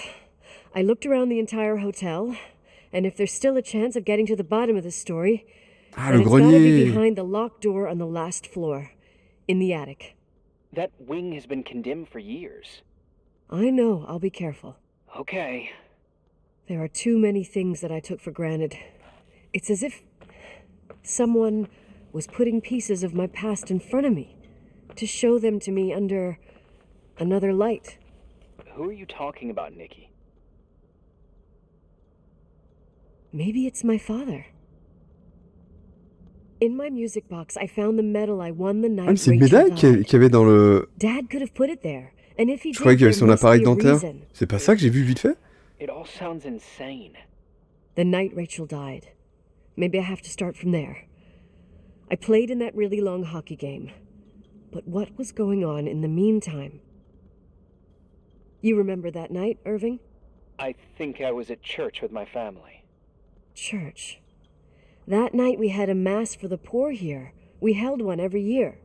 I looked around the entire hotel, and if there's still a chance of getting to the bottom of the story, Ah, then le it's gotta be grenier. behind the locked door on the last floor, in the attic. That wing has been condemned for years. I know, I'll be careful. Okay. There are too many things that I took for granted. It's as if someone was putting pieces of my past in front of me to show them to me under another light. Who are you talking about, Nikki? Maybe it's my father. In my music box, I found the medal I won the Ah, mais night c'est une Rachel médaille qu'il died. y avait dans le... Dad could have put it there, and if he Je croyais did, qu'il y avait there son must appareil be a dentaire. reason. C'est pas ça que j'ai vu vite fait? It all sounds insane. The night Rachel died. Maybe I have to start from there. I played in that really long hockey game. But what was going on in the meantime? You remember that night, Irving? I think I was at church with my family. Church. That night we had a mass for the poor here. We held one every year.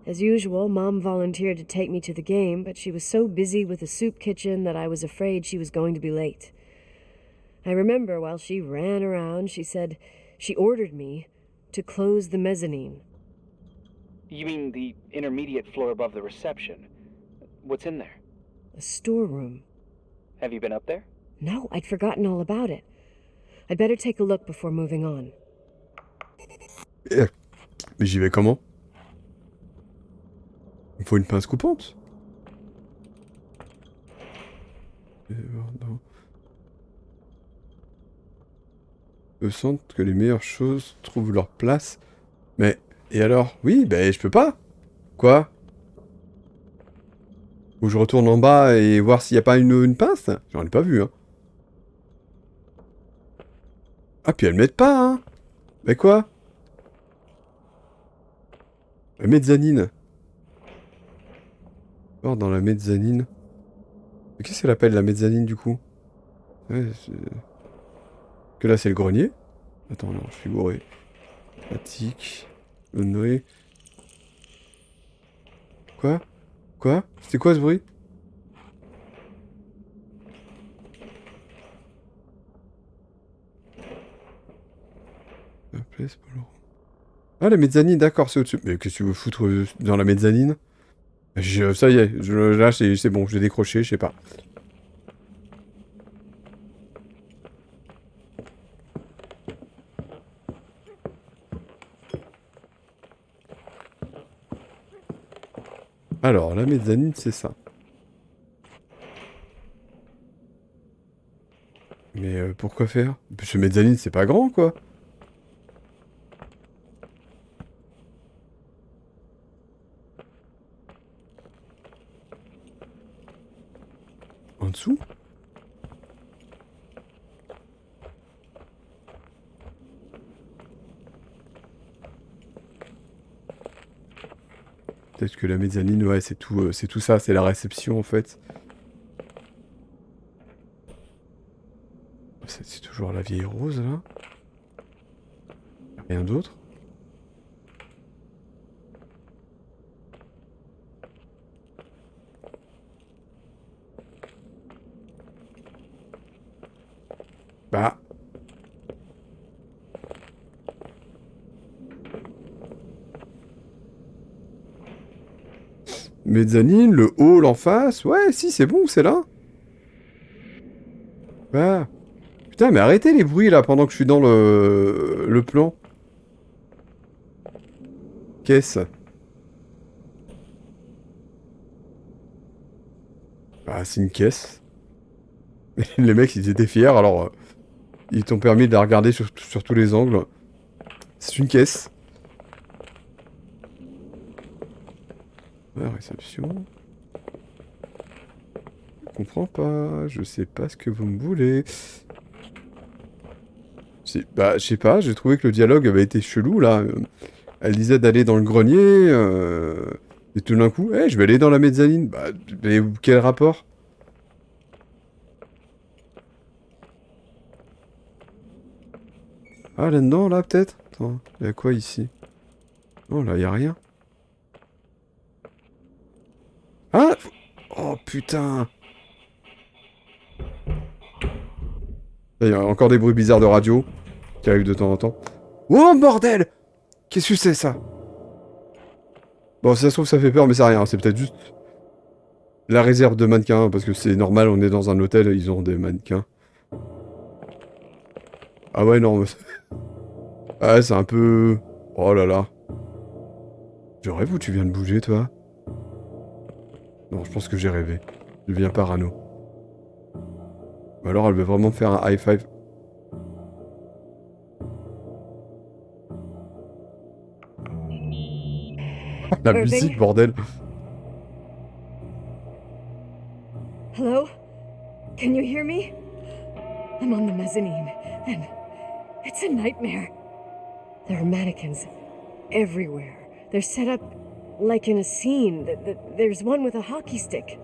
As usual, Mom volunteered to take me to the game, but she was so busy with the soup kitchen that I was afraid she was going to be late. I remember while she ran around, she said she ordered me to close the mezzanine. You mean the intermediate floor above the reception? What's in there? A storeroom. Have you been up there? No, I'd forgotten all about it. I'd better take a look before moving on. Eh, mais j'y vais comment? Il me faut une pince coupante. Je sens que les meilleures choses trouvent leur place. Mais, et alors? Oui, ben je peux pas. Quoi? Ou je retourne en bas et voir s'il n'y a pas une pince? J'en ai pas vu, hein. Ah, puis elles m'aident pas, hein. Mais quoi? La mezzanine. Voir dans la mezzanine. Mais qu'est-ce qu'elle appelle la mezzanine du coup? Ouais, que là c'est le grenier. Attends, non, je suis bourré. Attic. Honoré. Quoi? Quoi? C'était quoi ce bruit? La place pour le... Ah, la mezzanine, d'accord, c'est au-dessus. Mais qu'est-ce que tu veux foutre dans la mezzanine? Ça y est, là c'est bon, j'ai décroché, je sais pas. Alors, la mezzanine, c'est ça. Mais pourquoi faire? Ce mezzanine, c'est pas grand, quoi. En dessous? Peut-être que la mezzanine, ouais, c'est tout ça, c'est la réception en fait. C'est toujours la vieille rose là. Rien d'autre. Bah. Mezzanine, le hall en face. Ouais, si, c'est bon, c'est là. Ah. Putain, mais arrêtez les bruits là pendant que je suis dans le plan. Qu'est-ce? Ah, c'est une caisse. Les mecs, ils étaient fiers, alors... Ils t'ont permis de la regarder sur tous les angles. C'est une caisse. Ouais, réception. Je comprends pas. Je sais pas ce que vous me voulez. Bah, je sais pas. J'ai trouvé que le dialogue avait été chelou, là. Elle disait d'aller dans le grenier. Et tout d'un coup, je vais aller dans la mezzanine. Bah, mais quel rapport? Ah, là-dedans, là, peut-être? Attends, il y a quoi ici? Oh, là, y a rien. Ah! Oh, putain! Il y a encore des bruits bizarres de radio qui arrivent de temps en temps. Oh, bordel! Qu'est-ce que c'est, ça? Bon, si ça se trouve, ça fait peur, mais c'est rien. C'est peut-être juste la réserve de mannequins, parce que c'est normal, on est dans un hôtel, ils ont des mannequins. Ah ouais, non. Ah, c'est un peu... Oh là là. Je rêve ou tu viens de bouger, toi? Non, je pense que j'ai rêvé. Je deviens parano. Ou alors, elle veut vraiment me faire un high five. La Irving? musique, bordel. Hello? Can you hear me? I'm on the mezzanine, and it's a nightmare. There are mannequins everywhere. They're set up like in a scene. There's one with a hockey stick.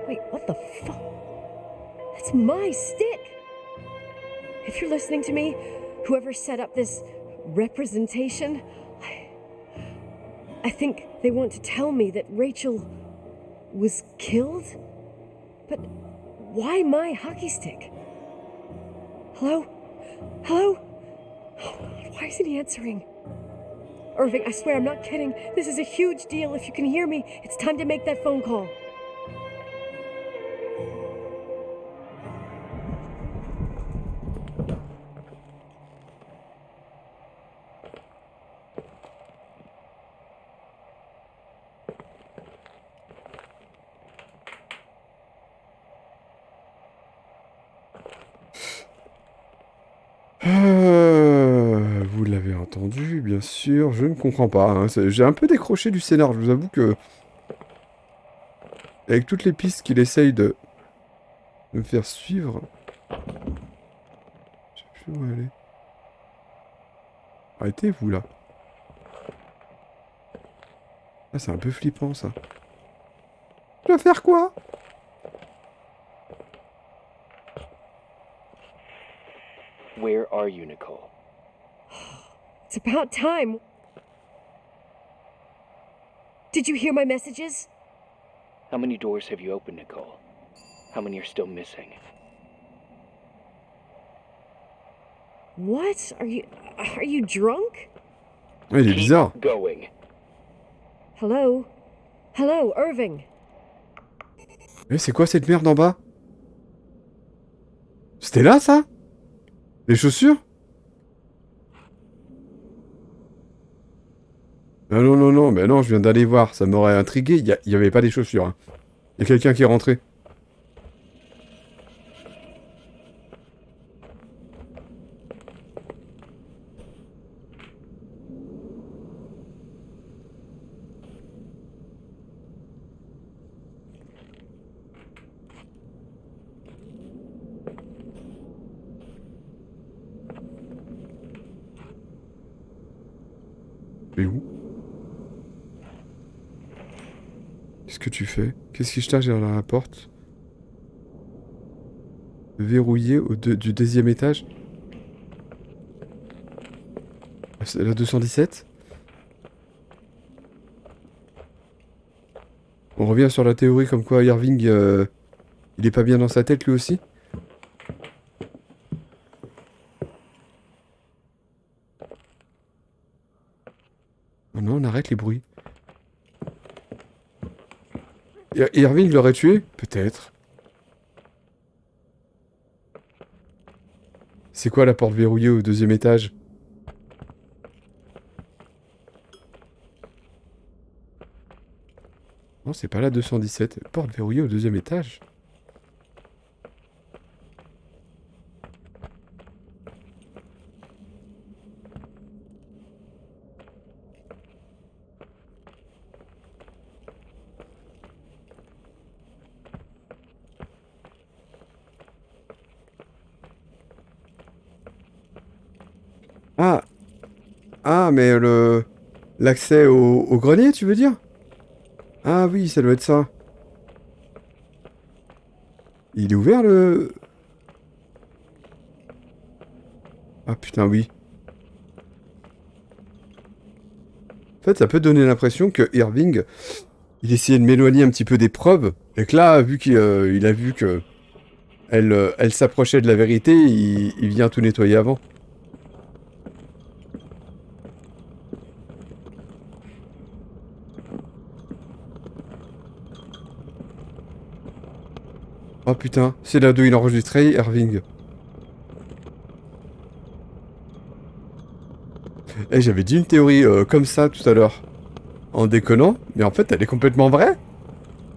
Wait, what the fuck? That's my stick! If you're listening to me, whoever set up this representation, I think they want to tell me that Rachel was killed? But why my hockey stick? Hello? Hello? Oh God, why isn't he answering? Irving, I swear I'm not kidding. This is a huge deal. If you can hear me, it's time to make that phone call. Vous l'avez entendu, bien sûr. Je ne comprends pas. Hein. J'ai un peu décroché du scénar. Je vous avoue que... Avec toutes les pistes qu'il essaye de me faire suivre... Je sais plus où aller. Arrêtez-vous, là. Ah, c'est un peu flippant, ça. Je dois faire quoi? Where are you, Nicole? It's about time. Did you hear my messages? How many doors have you opened, Nicole? How many are still missing? What? Are you drunk? Ouais, il est bizarre. Keep going. Hello? Hello, Irving. C'est quoi cette merde en bas? C'était là, ça? Les chaussures? Ah non, non, non, mais non, je viens d'aller voir, ça m'aurait intrigué, il y avait pas des chaussures. Hein. Il y a quelqu'un qui est rentré. Mais où? Qu'est-ce que tu fais? Qu'est-ce qui se cache derrière la porte? Verrouillé du deuxième étage? C'est la 217? On revient sur la théorie comme quoi Irving, il est pas bien dans sa tête lui aussi? Oh non, on arrête les bruits. Irving l'aurait tué? Peut-être. C'est quoi la porte verrouillée au deuxième étage? Non, c'est pas la 217. Porte verrouillée au deuxième étage. Ah. Ah, mais l'accès au grenier, tu veux dire? Ah oui, ça doit être ça. Il est ouvert, le... Ah putain, oui. En fait, ça peut donner l'impression que Irving, il essayait de m'éloigner un petit peu des preuves, et que là, vu qu'il il a vu que elle s'approchait de la vérité, il vient tout nettoyer avant. Oh putain, c'est là d'où il enregistrait, Irving. Eh, j'avais dit une théorie comme ça tout à l'heure, en déconnant, mais en fait, elle est complètement vraie.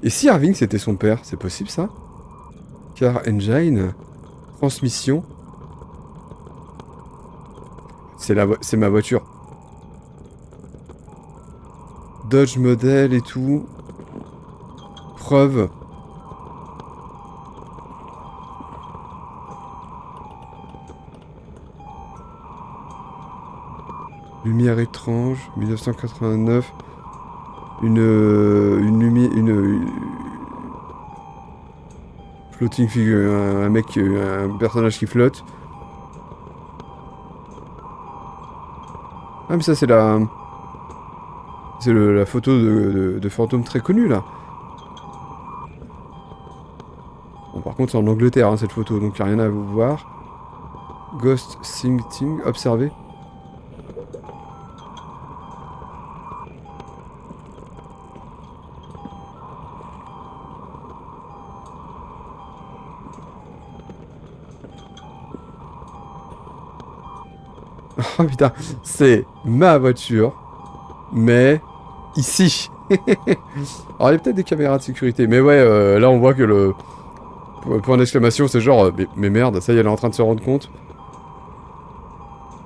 Et si Irving c'était son père, c'est possible ça? Car engine, transmission, c'est ma voiture. Dodge modèle et tout. Preuve. Lumière étrange, 1989. Une floating figure, un mec, un personnage qui flotte. Ah mais ça c'est la photo de fantôme très connue là. Bon par contre c'est en Angleterre hein, cette photo donc il n'y a rien à vous voir. Ghost sighting, observé. Oh putain, c'est ma voiture, mais ici. Alors il y a peut-être des caméras de sécurité, mais ouais, là on voit que le point d'exclamation c'est genre, mais merde, ça y est, elle est en train de se rendre compte.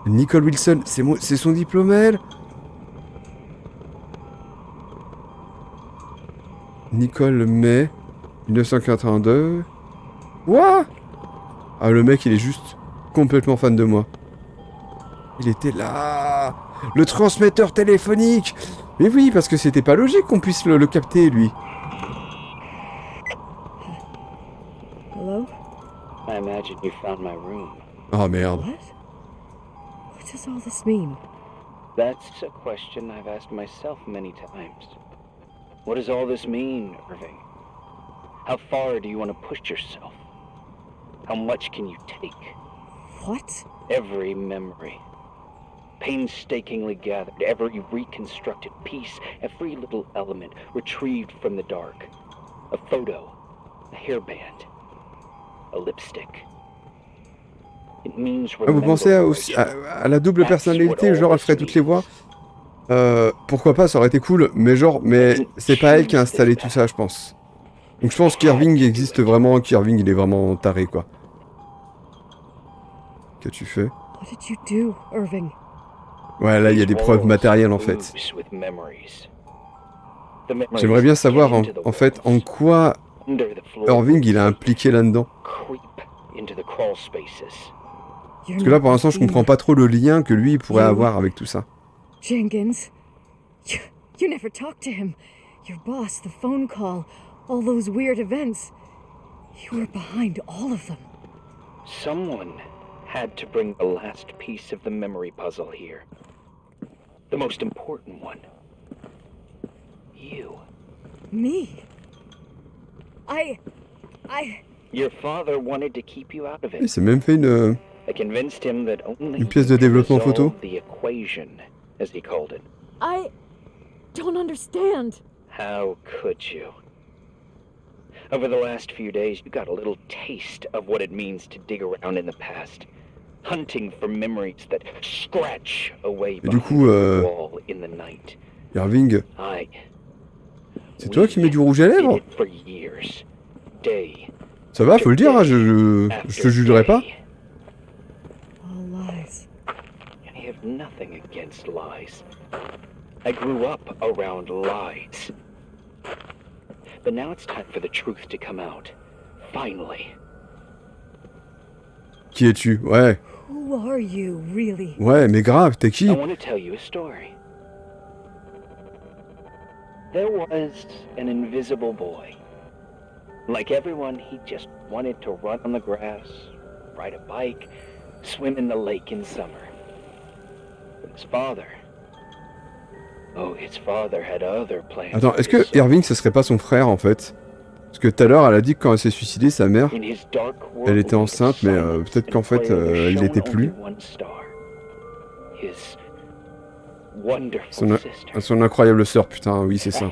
Nicole Wilson, c'est son diplôme elle. Nicole May, 1982. What? Ah le mec il est juste complètement fan de moi. Il était là. Le transmetteur téléphonique. Mais oui, parce que c'était pas logique qu'on puisse le capter, lui. Hello? I imagine you found my room. Oh merde. What? What does all this mean? That's a question I've asked myself many times. What does all this mean, Irving? How far do you want to push yourself? How much can you take? What? Every memory, painstakingly gathered, every reconstructed piece, every little element retrieved from the dark. A photo, a hairband, a lipstick. It means Ah, vous pensez à la double personnalité, genre elle ferait toutes les voix? Pourquoi pas, ça aurait été cool, mais genre, c'est pas elle qui a installé tout ça, je pense. Donc je pense qu'Irving existe vraiment, qu'Irving il est vraiment taré, quoi. Qu'as-tu fait? What did you do, Irving? Ouais, là il y a des preuves matérielles en fait. J'aimerais bien savoir en fait en quoi Irving il a impliqué là-dedans. Parce que là pour l'instant je comprends pas trop le lien que lui il pourrait avoir avec tout ça. Jenkins, you never talked to him. Your boss, the phone call, all those weird events. You were behind all of them. Someone had to bring the last piece of the memory puzzle here. The most important one. You. Me? Your father wanted to keep you out of Il it. s'est même fait I convinced him that only une pièce de développement photo. the equation, as he called it. I don't understand. How could you? Over the last few days, you got a little taste of what it means to dig around in the past, hunting for memories that scratch away Et du behind coup, the wall in the night. Irving, I. c'est toi qui mets du rouge à lèvres? Did it for years, day Ça va, faut le dire, hein, je te jugerai pas. All lies. I have nothing against lies. I grew up around lies. But now it's time for the truth to come out. Finally. Qui es-tu? Ouais. Who are you, really? Ouais, mais grave, t'es qui? I want to tell you a story. There was an invisible boy. Like everyone, he just wanted to run on the grass, ride a bike, swim in the lake in summer. But his father... Oh, his father had other plans. Attends, est-ce que Irving, ce serait pas son frère, en fait? Parce que tout à l'heure, elle a dit que quand elle s'est suicidée, sa mère, elle était enceinte, mais peut-être qu'en fait, elle l'était plus. Son incroyable sœur, putain, oui, c'est ça.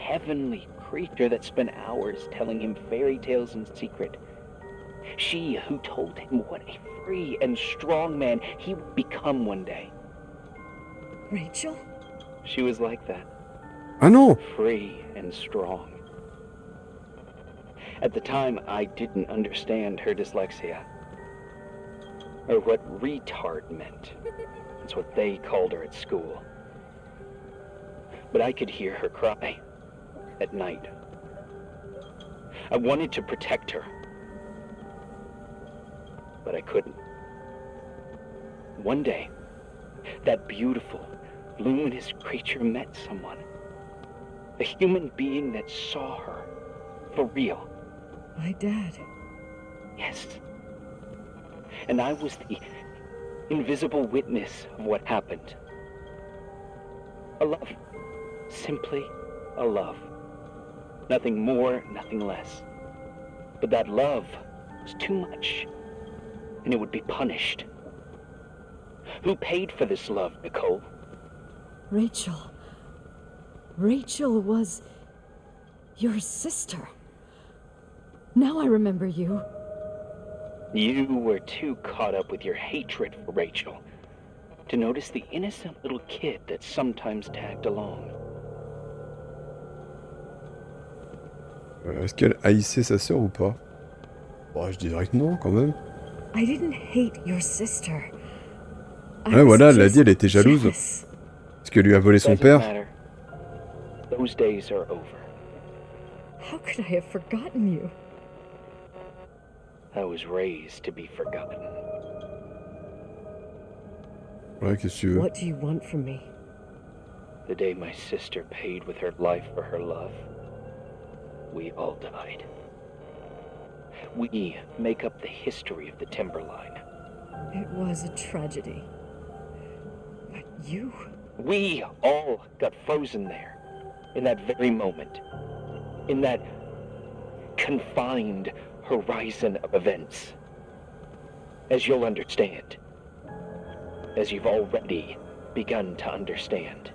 Creature that spent hours telling him fairy tales in secret. She who told him what a free and strong man he would become one day. Rachel? She was like that. Ah non! Free and strong. At the time, I didn't understand her dyslexia. Or what retard meant. That's what they called her at school. But I could hear her cry. At night. I wanted to protect her, but I couldn't. One day, that beautiful, luminous creature met someone. A human being that saw her, for real. My dad. Yes. And I was the invisible witness of what happened. A love. Simply a love. Nothing more, nothing less. But that love was too much, and it would be punished. Who paid for this love, Nicole? Rachel. Rachel was your sister. Now I remember you. You were too caught up with your hatred for Rachel to notice the innocent little kid that sometimes tagged along. Est-ce qu'elle haïssait sa sœur ou pas? Bon, je dirais que non, quand même. I didn't hate your sister. Ouais, voilà, elle l'a dit, elle était jalouse. Parce qu'elle lui a volé son père. Those days are over. How could I have forgotten you? I was raised to be forgotten. Ouais, qu'est-ce que tu veux? What do you want from me? The day my sister paid with her life for her love, we all died. We make up the history of the Timberline. It was a tragedy. But you... We all got frozen there, in that very moment. In that confined horizon of events. As you'll understand. As you've already begun to understand.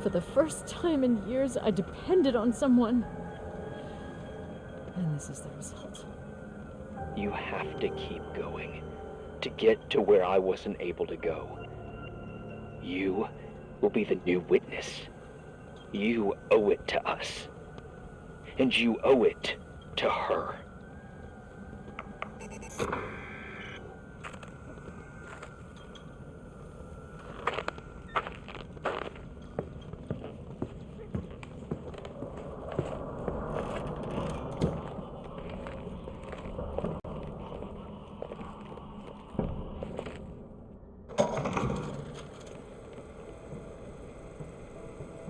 For the first time in years, I depended on someone. And this is the result. You have to keep going to get to where I wasn't able to go. You will be the new witness. You owe it to us. And you owe it to her.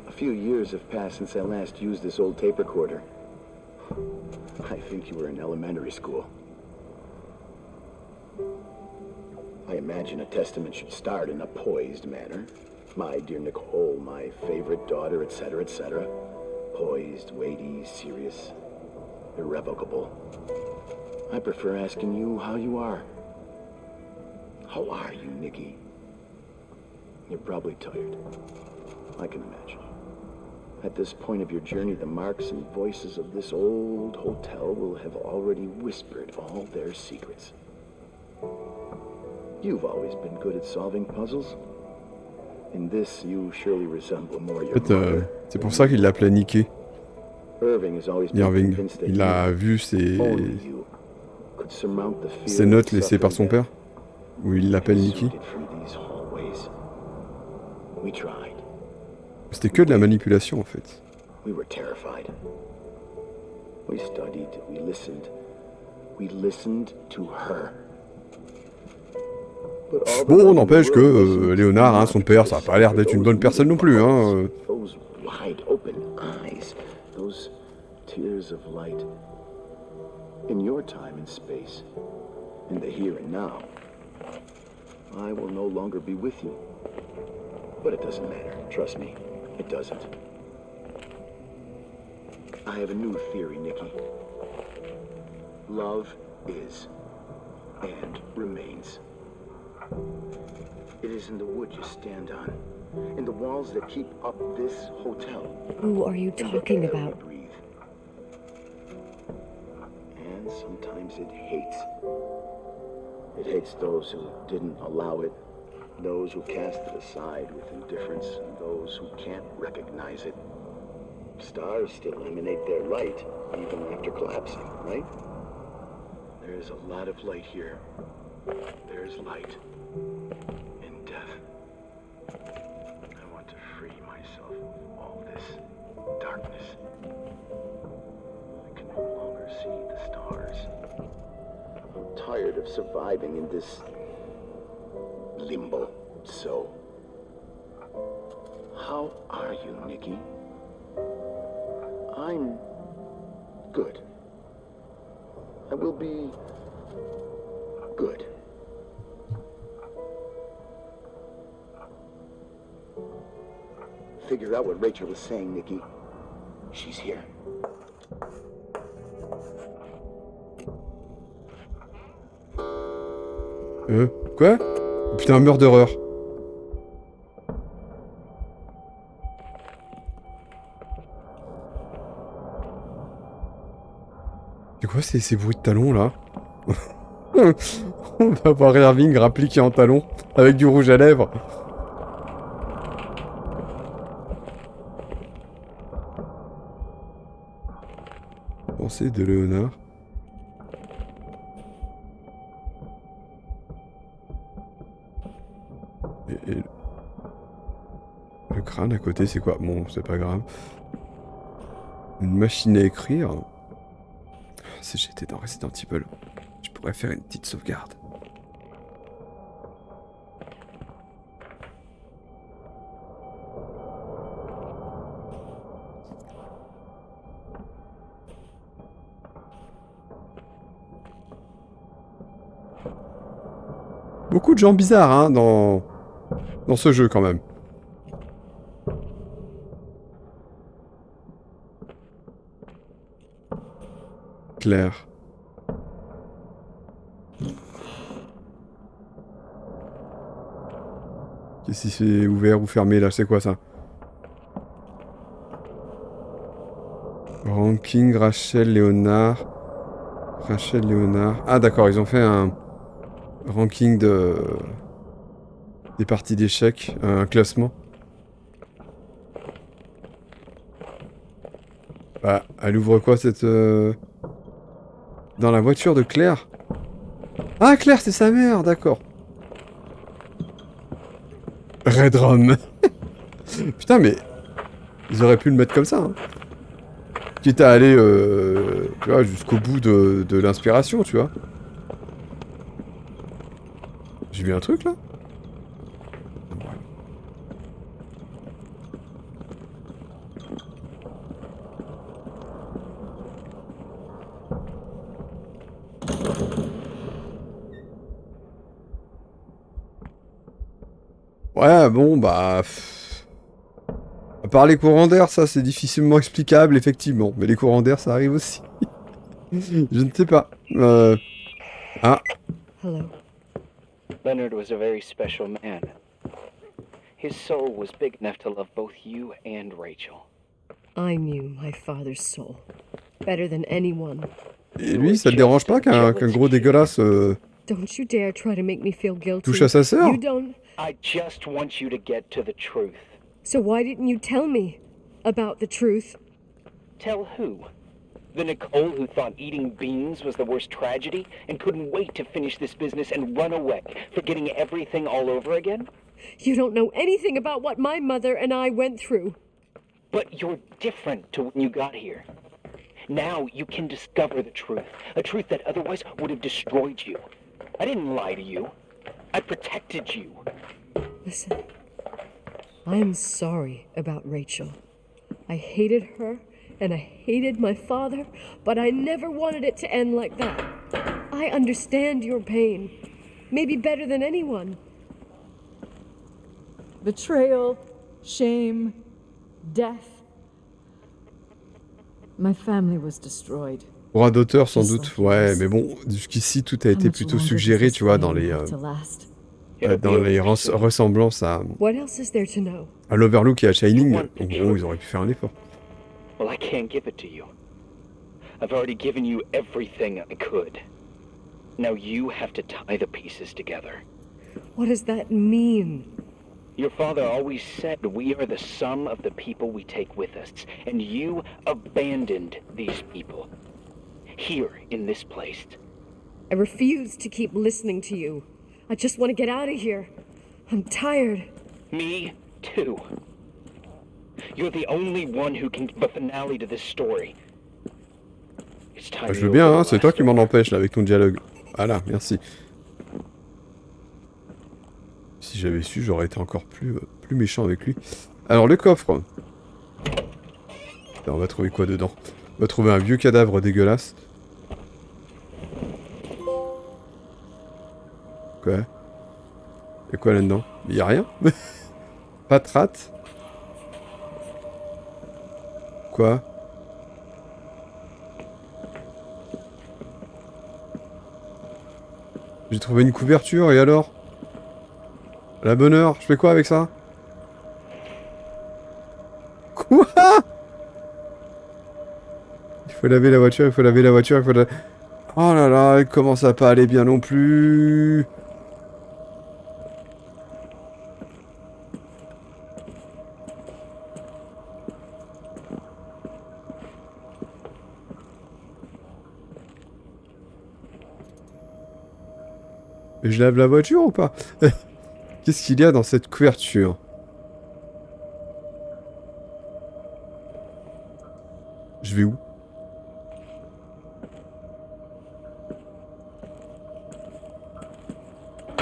A few years have passed since I last used this old tape recorder. I think you were in elementary school. I imagine a testament should start in a poised manner. My dear Nicole, my favorite daughter, etc., etc. Poised, weighty, serious, irrevocable. I prefer asking you how you are. How are you, Nikki? You're probably tired. I can imagine. At this point of your journey, the marks and voices of this old hotel will have already whispered all their secrets. You've always been good at solving puzzles. In this, you surely resemble more your mother. C'est pour ça qu'il l'appelait Nicky. Irving has always been Irving. convinced that Il a vu ses ses notes laissées par son père, où il l'appelle Nicky. C'était que de la manipulation en fait. We were terrified. We studied, we listened. We listened to her. But all the Bon, love in the n'empêche que world wasn't Léonard, hein, enough son père, ça a to pas l'air d'être decipher une bonne those personne non plus, hein. Those wide open eyes, those tears of light. In your time and space, in the here and now, I will no longer be with you. But it doesn't matter, trust me, it doesn't. I have a new theory, Nikki. Love is and remains. It is in the wood you stand on, in the walls that keep up this hotel. Who are you in the talking air we about? breathe. And sometimes it hates. It hates those who didn't allow it, those who cast it aside with indifference, and those who can't recognize it. Stars still emanate their light, even after collapsing, right? There is a lot of light here. There is light in death. I want to free myself of all this darkness. I can no longer see the stars. I'm tired of surviving in this limbo. So, how are you, Nikki? I'm good. I will be good. Figure out what Rachel was saying, Nikki. She's here. Quoi? Putain, un murderer. C'est quoi ces bruits de talons là? On va voir Irving rappliqué en talons avec du rouge à lèvres. Pensée de Léonard. Et le crâne à côté, c'est quoi? Bon, c'est pas grave. Une machine à écrire. Si j'étais dans Resident Evil, je pourrais faire une petite sauvegarde. Beaucoup de gens bizarres, hein, dans ce jeu, quand même. Claire. Qu'est-ce que c'est ouvert ou fermé, là? C'est quoi, ça? Ranking, Rachel, Léonard. Rachel, Léonard. Ah, d'accord, ils ont fait un ranking des parties d'échecs, un classement. Bah, elle ouvre quoi, cette... Dans la voiture de Claire? Ah, Claire, c'est sa mère, d'accord. Red Rum. Putain, mais... Ils auraient pu le mettre comme ça, hein. Quitte à aller, tu vois, jusqu'au bout de l'inspiration, tu vois. J'ai vu un truc, là? Ouais, bon, bah... À part les courants d'air, ça, c'est difficilement explicable, effectivement. Mais les courants d'air, ça arrive aussi. Je ne sais pas. Ah. Hello. Leonard was a very special man. His soul was big enough to love both you and Rachel. I knew my father's soul better than anyone. Et lui, ça te dérange pas qu'un gros dégueulasse Don't you dare try to make me feel guilty. touche à sa sœur? You don't. I just want you to get to the truth. So why didn't you tell me about the truth? Tell who? The Nicole who thought eating beans was the worst tragedy and couldn't wait to finish this business and run away, forgetting everything all over again? You don't know anything about what my mother and I went through. But you're different to when you got here. Now you can discover the truth, a truth that otherwise would have destroyed you. I didn't lie to you. I protected you. Listen, I'm sorry about Rachel. I hated her, and I hated my father, but I never wanted it to end like that. I understand your pain, maybe better than anyone. Betrayal, shame, death. My family was destroyed. Droit d'auteur sans doute, ouais, mais bon, jusqu'ici tout a été plutôt suggéré, tu vois, dans les ressemblances What else is there to know? à l'Overlook et à Shining. En gros, ils auraient pu faire un effort. Well, I can't give it to you. I've already given you everything I could. Now you have to tie the pieces together. What does that mean? Your father always said we are the sum of the people we take with us, and you abandoned these people. Here, in this place. I refuse to keep listening to you. I just want to get out of here. I'm tired. Me, too. You're the only one who can give a finale to this story. It's time Je veux bien, hein, c'est toi qui m'en empêche là avec ton dialogue. Voilà, merci. Si j'avais su, j'aurais été encore plus méchant avec lui. Alors, le coffre. Là, on va trouver quoi dedans? On va trouver un vieux cadavre dégueulasse. Quoi? Y'a quoi là-dedans? Y'a rien? Pas de rate? Quoi? J'ai trouvé une couverture, et alors? À la bonne heure, je fais quoi avec ça? Quoi? Il faut laver la voiture, il faut laver la voiture, il faut la... Oh là là, elle commence à pas aller bien non plus. Et je lave la voiture ou pas? Qu'est-ce qu'il y a dans cette couverture? Je vais où?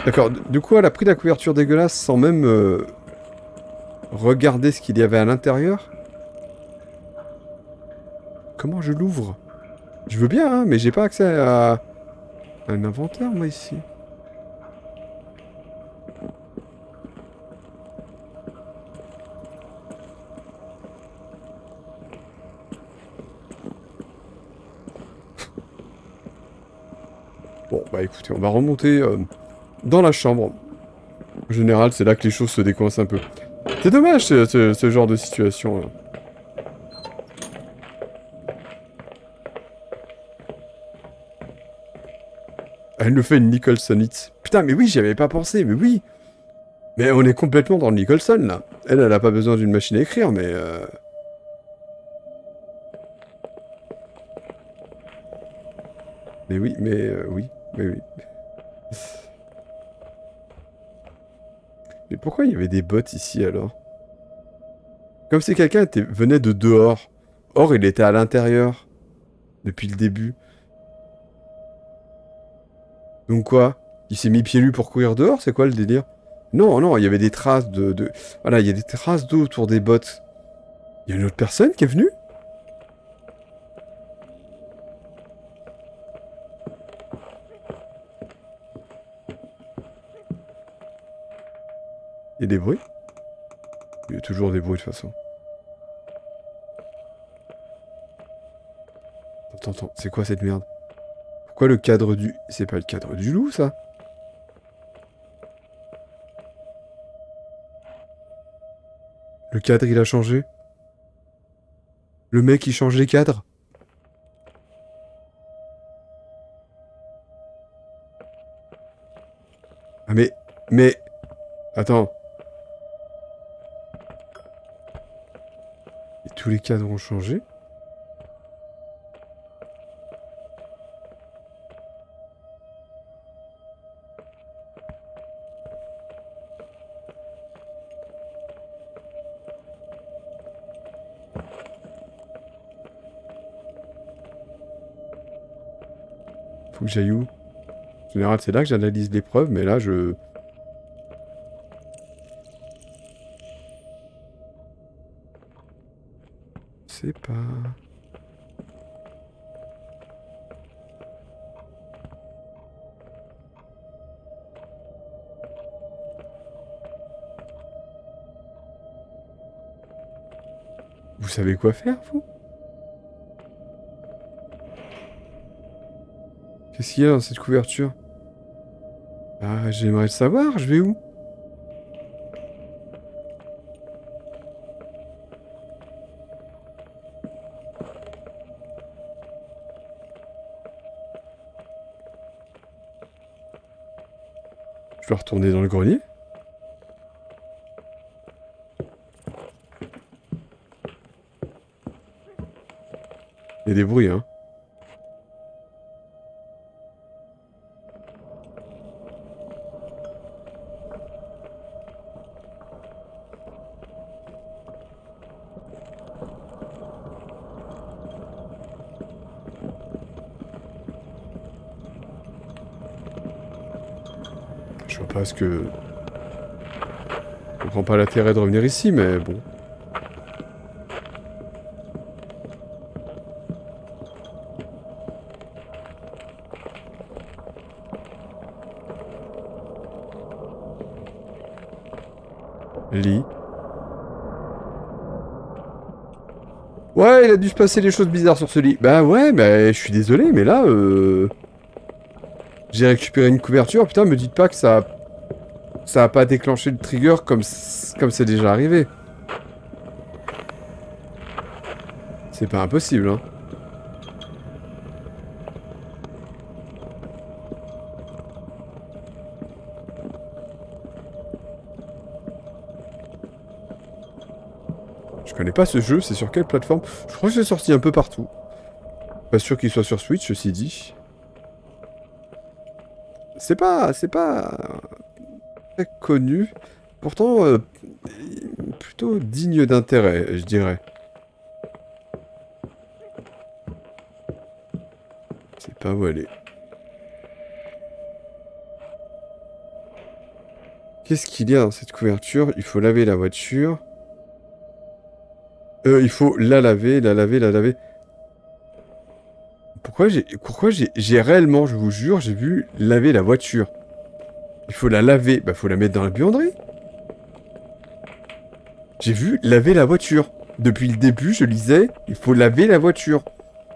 D'accord, du coup elle a pris la couverture dégueulasse sans même regarder ce qu'il y avait à l'intérieur? Comment je l'ouvre? Je veux bien, hein, mais j'ai pas accès à un inventaire moi ici. Bon, bah écoutez, on va remonter dans la chambre. En général, c'est là que les choses se décoincent un peu. C'est dommage, ce genre de situation. Là. Elle nous fait une Nicholsonite. Putain, mais oui, j'y avais pas pensé, mais oui. Mais on est complètement dans le Nicholson, là. Elle a pas besoin d'une machine à écrire, mais... Mais oui, oui. Mais pourquoi il y avait des bottes ici, alors? Comme si quelqu'un venait de dehors. Or, il était à l'intérieur. Depuis le début. Donc quoi? Il s'est mis pieds nus pour courir dehors? C'est quoi le délire? Non, non, il y avait des traces de... Voilà, il y a des traces d'eau autour des bottes. Il y a une autre personne qui est venue? Il y a des bruits? Il y a toujours des bruits de toute façon. Attends, c'est quoi cette merde? Pourquoi le cadre du... C'est pas le cadre du loup, ça? Le cadre, il a changé? Le mec, il change les cadres? Ah mais... Attends. Et tous les cadres ont changé? Faut que j'aille où? En général, c'est là que j'analyse l'épreuve, mais là, je... sais pas... Vous savez quoi faire, vous? Qu'est-ce qu'il y a dans cette couverture? Ah, j'aimerais le savoir, je vais où? Je dois retourner dans le grenier? Il y a des bruits, hein. Je vois pas ce que... Je comprends pas l'intérêt de revenir ici, mais bon. Lit. Ouais, il a dû se passer des choses bizarres sur ce lit. Bah ouais, mais je suis désolé, mais là, j'ai récupéré une couverture. Putain, me dites pas que ça a pas déclenché le trigger comme c'est déjà arrivé. C'est pas impossible, hein. Je connais pas ce jeu, c'est sur quelle plateforme? Je crois que c'est sorti un peu partout. Pas sûr qu'il soit sur Switch, ceci dit. C'est pas très connu. Pourtant, plutôt digne d'intérêt, je dirais. C'est pas où aller. Qu'est-ce qu'il y a dans cette couverture? Il faut laver la voiture. Il faut la laver, la laver, la laver. Pourquoi j'ai réellement, je vous jure, j'ai vu laver la voiture. Il faut la laver, bah faut la mettre dans la buanderie. J'ai vu laver la voiture. Depuis le début, je lisais, il faut laver la voiture.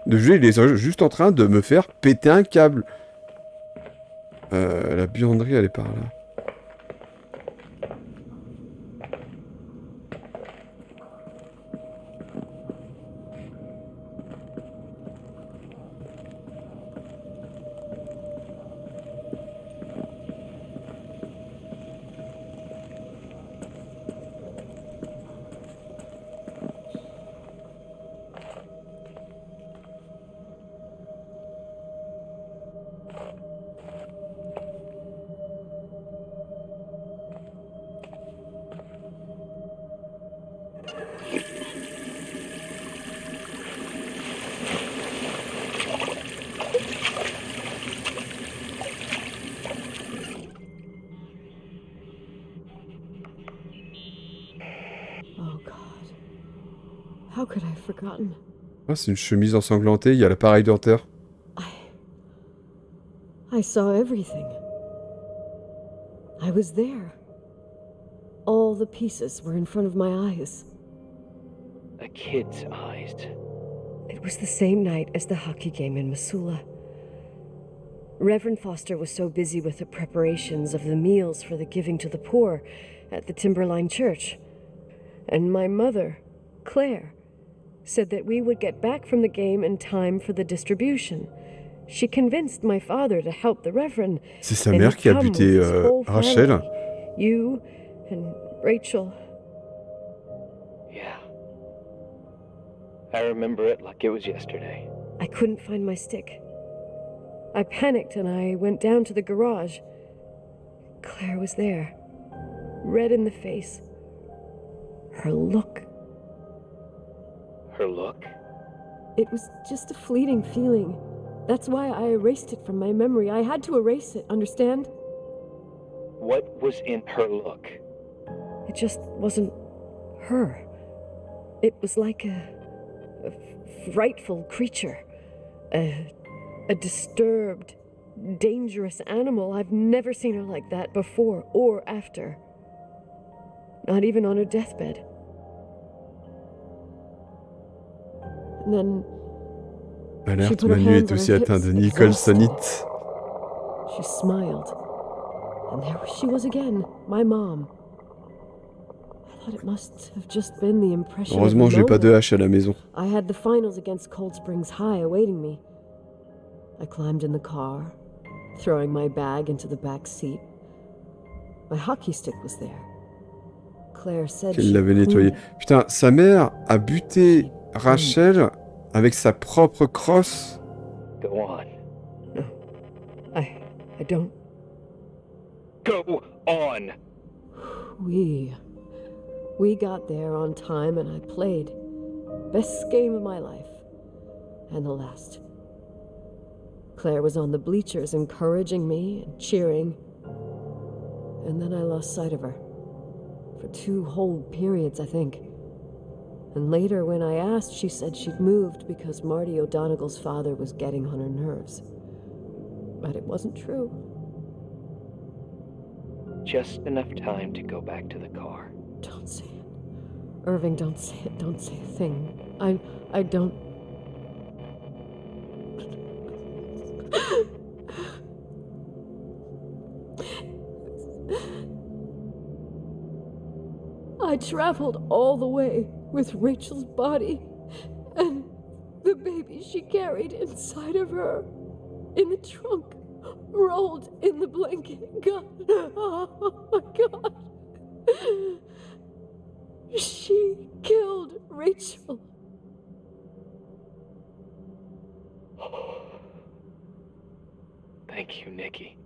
Le jeu, il est juste en train de me faire péter un câble. La buanderie, elle est par là. Oh God. How could I have forgotten? Ah, c'est une chemise ensanglantée, il y a l'appareil dentaire. I saw everything. I was there. All the pieces were in front of my eyes. A kid's eyes. It was the same night as the hockey game in Missoula. Reverend Foster was so busy with the preparations of the meals for the giving to the poor at the Timberline Church. And my mother, Claire, said that we would get back from the game in time for the distribution. She convinced my father to help the Reverend. C'est sa mère qui a buté Rachel. You and Rachel. Yeah. I remember it like it was yesterday. I couldn't find my stick. I panicked and I went down to the garage. Claire was there, red in the face. Her look. Her look? It was just a fleeting feeling. That's why I erased it from my memory. I had to erase it, understand? What was in her look? It just wasn't her. It was like a frightful creature. A disturbed, dangerous animal. I've never seen her like that before or after. Not even on her deathbed. And then Alerte, Manu est aussi atteint de Nicholsonite. she smiled. And there she was again, my mom. I thought it must have just been the impression. Heureusement, j'ai pas de hache à la maison. I had the finals against Cold Springs High awaiting me. I climbed in the car, throwing my bag into the back seat. My hockey stick was there. Claire said Qu'elle l'avait nettoyé. Putain, sa mère a buté Rachel avec sa propre crosse. Go on. No, I don't. Go on! We got there on time and I played. Best game of my life. And the last. Claire was on the bleachers encouraging me and cheering. And then I lost sight of her. For 2 whole periods, I think. And later, when I asked, she said she'd moved because Marty O'Donegal's father was getting on her nerves. But it wasn't true. Just enough time to go back to the car. Don't say it. Irving, don't say it. Don't say a thing. I don't... I traveled all the way with Rachel's body and the baby she carried inside of her in the trunk, rolled in the blanket. God, oh my God. She killed Rachel. Thank you, Nikki.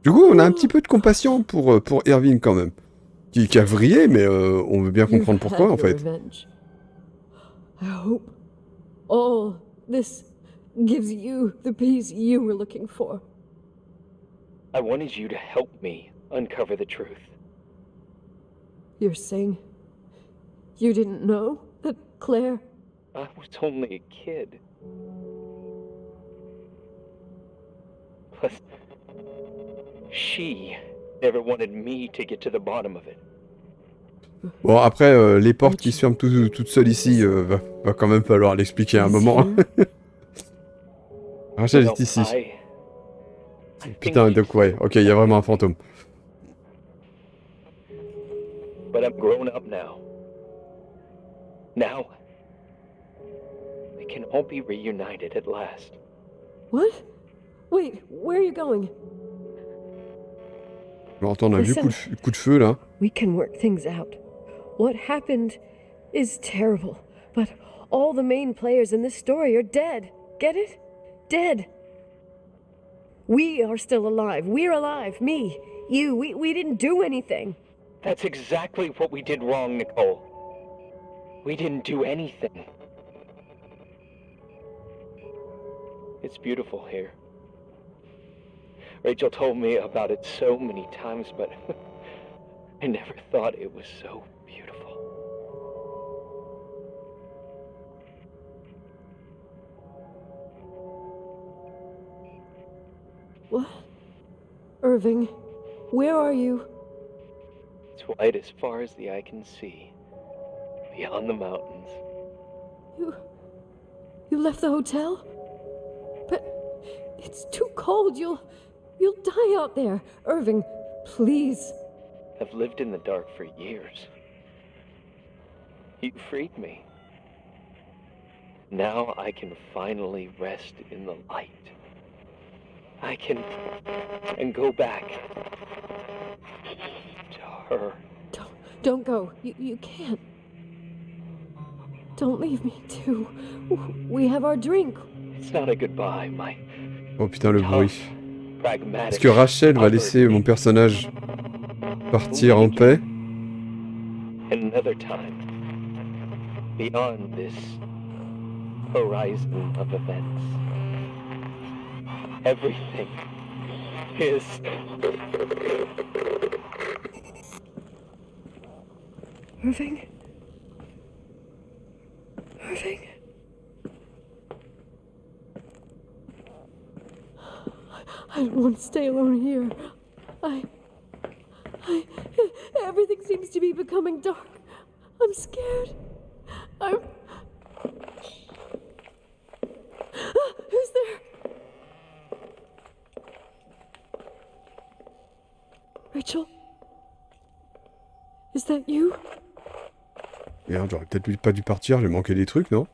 Du coup, on a un petit peu de compassion pour Irving quand même. Qui a vrillé, mais on veut bien comprendre pourquoi en fait. I hope all this gives you the peace you were looking for. I wanted you to help me uncover the truth. You're saying you didn't know that Claire... I was only a kid. Plus, she never wanted me to get to the bottom of it. Bon, après, les portes qui se ferment toutes seules ici, va quand même falloir l'expliquer à un moment. Rachel est ici. Putain, donc ouais, ok, il y a vraiment un fantôme. But I'm grown up now. Now, we can all be reunited at last. What? Wait, where are you going? On entend un vieux coup de feu là. We can work things out. What happened is terrible, but all the main players in this story are dead. Get it? Dead. We are still alive. We're alive. Me, you, we didn't do anything. That's exactly what we did wrong, Nicole. We didn't do anything. It's beautiful here. Rachel told me about it so many times, but I never thought it was so beautiful. What? Irving, where are you? It's white as far as the eye can see, beyond the mountains. You left the hotel? But it's too cold. You'll die out there. Irving, please. I've lived in the dark for years. You freed me. Now I can finally rest in the light. I can go back to her. Don't go. You can't. Don't leave me too. We have our drink. It's not a goodbye, my... Oh putain, le bruit. Pragmatic. Est-ce que Rachel va laisser mon personnage partir en paix? Another time. beyond this horizon of events. Everything is... Irving? Irving? I don't want to stay alone here. Everything seems to be becoming dark. I'm scared. Who's there? Rachel? Is that you? Merde, j'aurais peut-être pas dû partir, j'ai manqué des trucs, non?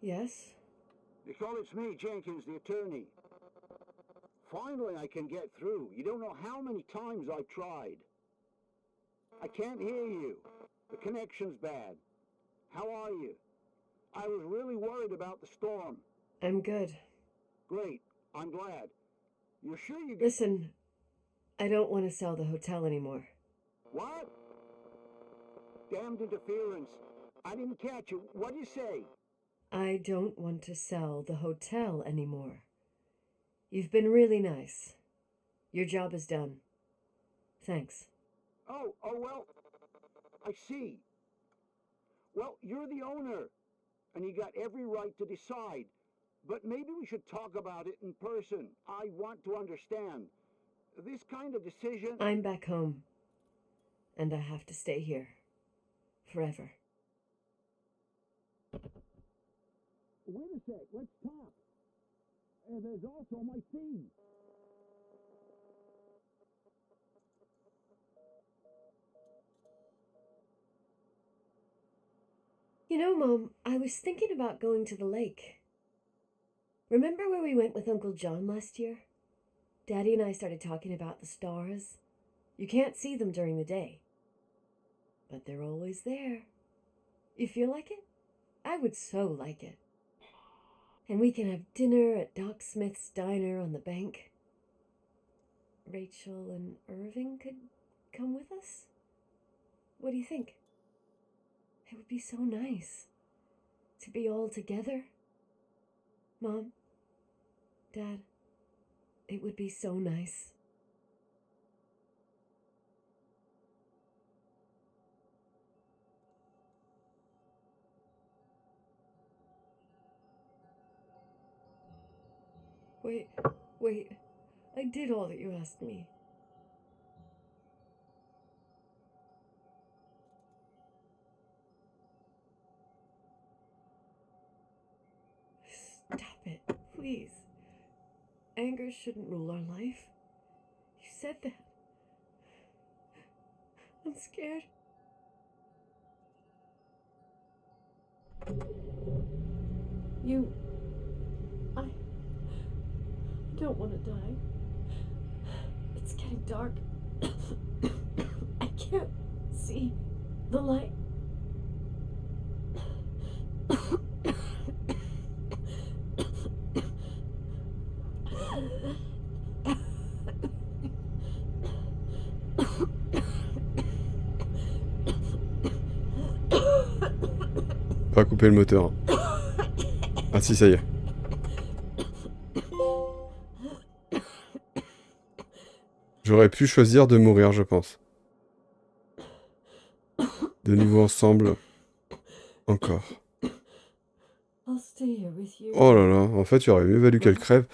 Yes? Nicole, it's me, Jenkins, the attorney. Finally, I can get through. You don't know how many times I've tried. I can't hear you. The connection's bad. How are you? I was really worried about the storm. I'm good. Great. I'm glad. You're sure you... Listen, I don't want to sell the hotel anymore. What? Damned interference. I didn't catch you. What'd you say? I don't want to sell the hotel anymore. You've been really nice. Your job is done. Thanks. Oh, well, I see. Well, you're the owner, and you got every right to decide. But maybe we should talk about it in person. I want to understand. This kind of decision... I'm back home, and I have to stay here. Forever. Wait a sec, let's talk. There's also my fee. You know, Mom, I was thinking about going to the lake. Remember where we went with Uncle John last year? Daddy and I started talking about the stars. You can't see them during the day, but they're always there. You feel like it? I would so like it. And we can have dinner at Doc Smith's diner on the bank. Rachel and Irving could come with us? What do you think? It would be so nice to be all together. Mom, Dad, it would be so nice. Wait, I did all that you asked me. Stop it, please. Anger shouldn't rule our life. You said that. I'm scared. I don't want to die. It's getting dark. I can't see the light. Pas couper le moteur. Ah si, ça y est. J'aurais pu choisir de mourir, je pense. De nouveau ensemble. Encore. Oh là là, en fait, il aurait mieux valu qu'elle crève.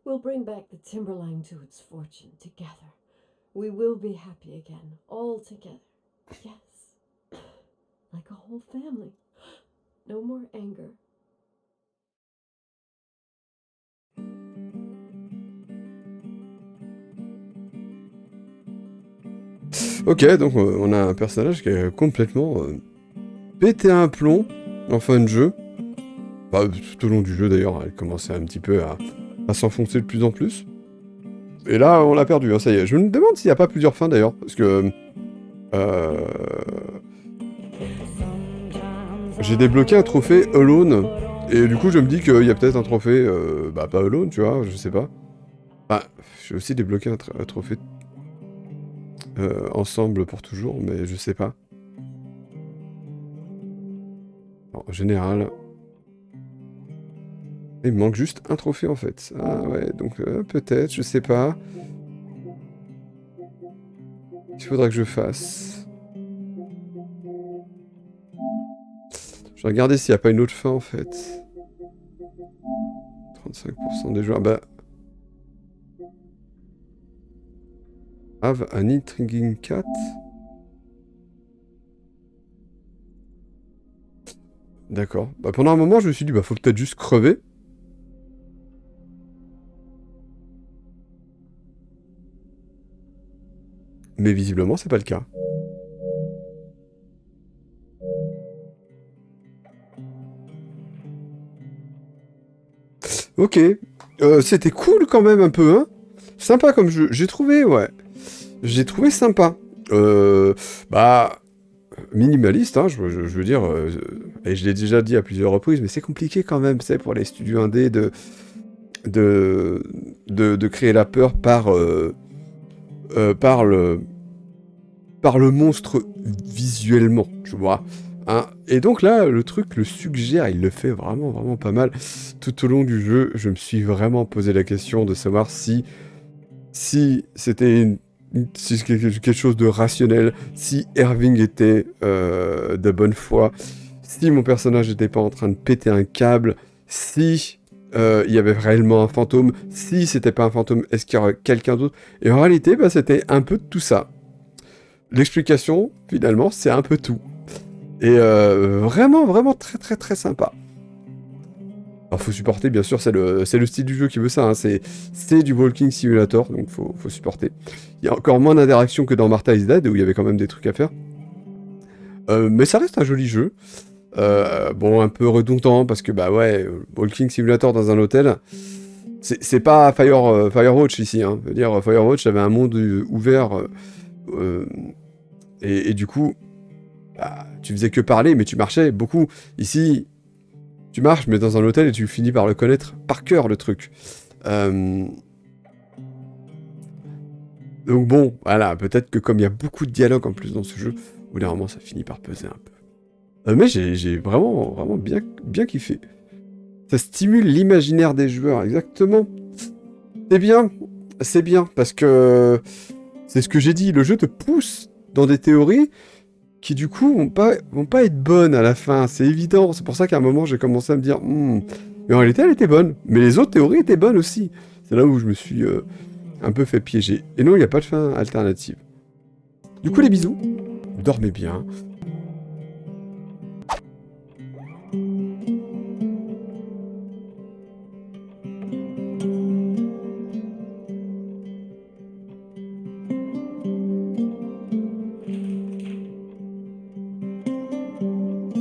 We'll bring back the timberline to its fortune together. We will be happy again, all together. Yes. Like a whole family. No more anger. Ok, donc on a un personnage qui a complètement pété un plomb en fin de jeu. Bah, tout au long du jeu d'ailleurs, elle commençait un petit peu à s'enfoncer de plus en plus. Et là, on l'a perdu, hein, ça y est. Je me demande s'il n'y a pas plusieurs fins d'ailleurs, parce que... j'ai débloqué un trophée Alone, et du coup je me dis qu'il y a peut-être un trophée, bah pas Alone, tu vois, je sais pas. Ah, j'ai aussi débloqué un trophée ensemble pour toujours, mais je sais pas. Alors, en général... Il me manque juste un trophée en fait. Ah ouais, donc peut-être, je sais pas. Il faudra que je fasse. Je vais regarder s'il n'y a pas une autre fin en fait. 35% des joueurs. Bah. Have an intriguing cat. D'accord. Bah pendant un moment je me suis dit bah faut peut-être juste crever. Mais visiblement c'est pas le cas. Ok. C'était cool quand même un peu, hein. Sympa comme jeu. J'ai trouvé, ouais. J'ai trouvé sympa. Bah... Minimaliste, hein, je veux dire... et je l'ai déjà dit à plusieurs reprises, mais c'est compliqué quand même, c'est pour les studios indés de créer la peur par le monstre visuellement, tu vois. Hein. Et donc là, le truc le suggère, il le fait vraiment, vraiment pas mal. Tout au long du jeu, je me suis vraiment posé la question de savoir si c'était quelque chose de rationnel, si Irving était de bonne foi, si mon personnage n'était pas en train de péter un câble, si il y avait réellement un fantôme, si c'était pas un fantôme, est-ce qu'il y aurait quelqu'un d'autre? Et en réalité, bah, c'était un peu de tout ça. L'explication, finalement, c'est un peu tout. Et vraiment, vraiment très très très sympa. Alors faut supporter, bien sûr, c'est le style du jeu qui veut ça, hein. C'est du walking simulator, donc faut supporter. Il y a encore moins d'interaction que dans Martha is Dead, où il y avait quand même des trucs à faire. Mais ça reste un joli jeu. Bon, un peu redondant, parce que bah ouais, walking simulator dans un hôtel, c'est pas Firewatch ici, hein. Je veux dire, Firewatch avait un monde ouvert, et du coup, bah, tu faisais que parler, mais tu marchais beaucoup. Ici... Tu marches, mais dans un hôtel, et tu finis par le connaître par cœur, le truc. Donc bon, voilà, peut-être que comme il y a beaucoup de dialogue en plus dans ce jeu, au bout d'un moment, ça finit par peser un peu. Mais j'ai vraiment, vraiment bien kiffé. Ça stimule l'imaginaire des joueurs, exactement. C'est bien, parce que c'est ce que j'ai dit, le jeu te pousse dans des théories qui du coup vont pas être bonnes à la fin, c'est évident. C'est pour ça qu'à un moment j'ai commencé à me dire mais en réalité elle était bonne, mais les autres théories étaient bonnes aussi. C'est là où je me suis un peu fait piéger. Et non, il n'y a pas de fin alternative. Du coup les bisous, dormez bien,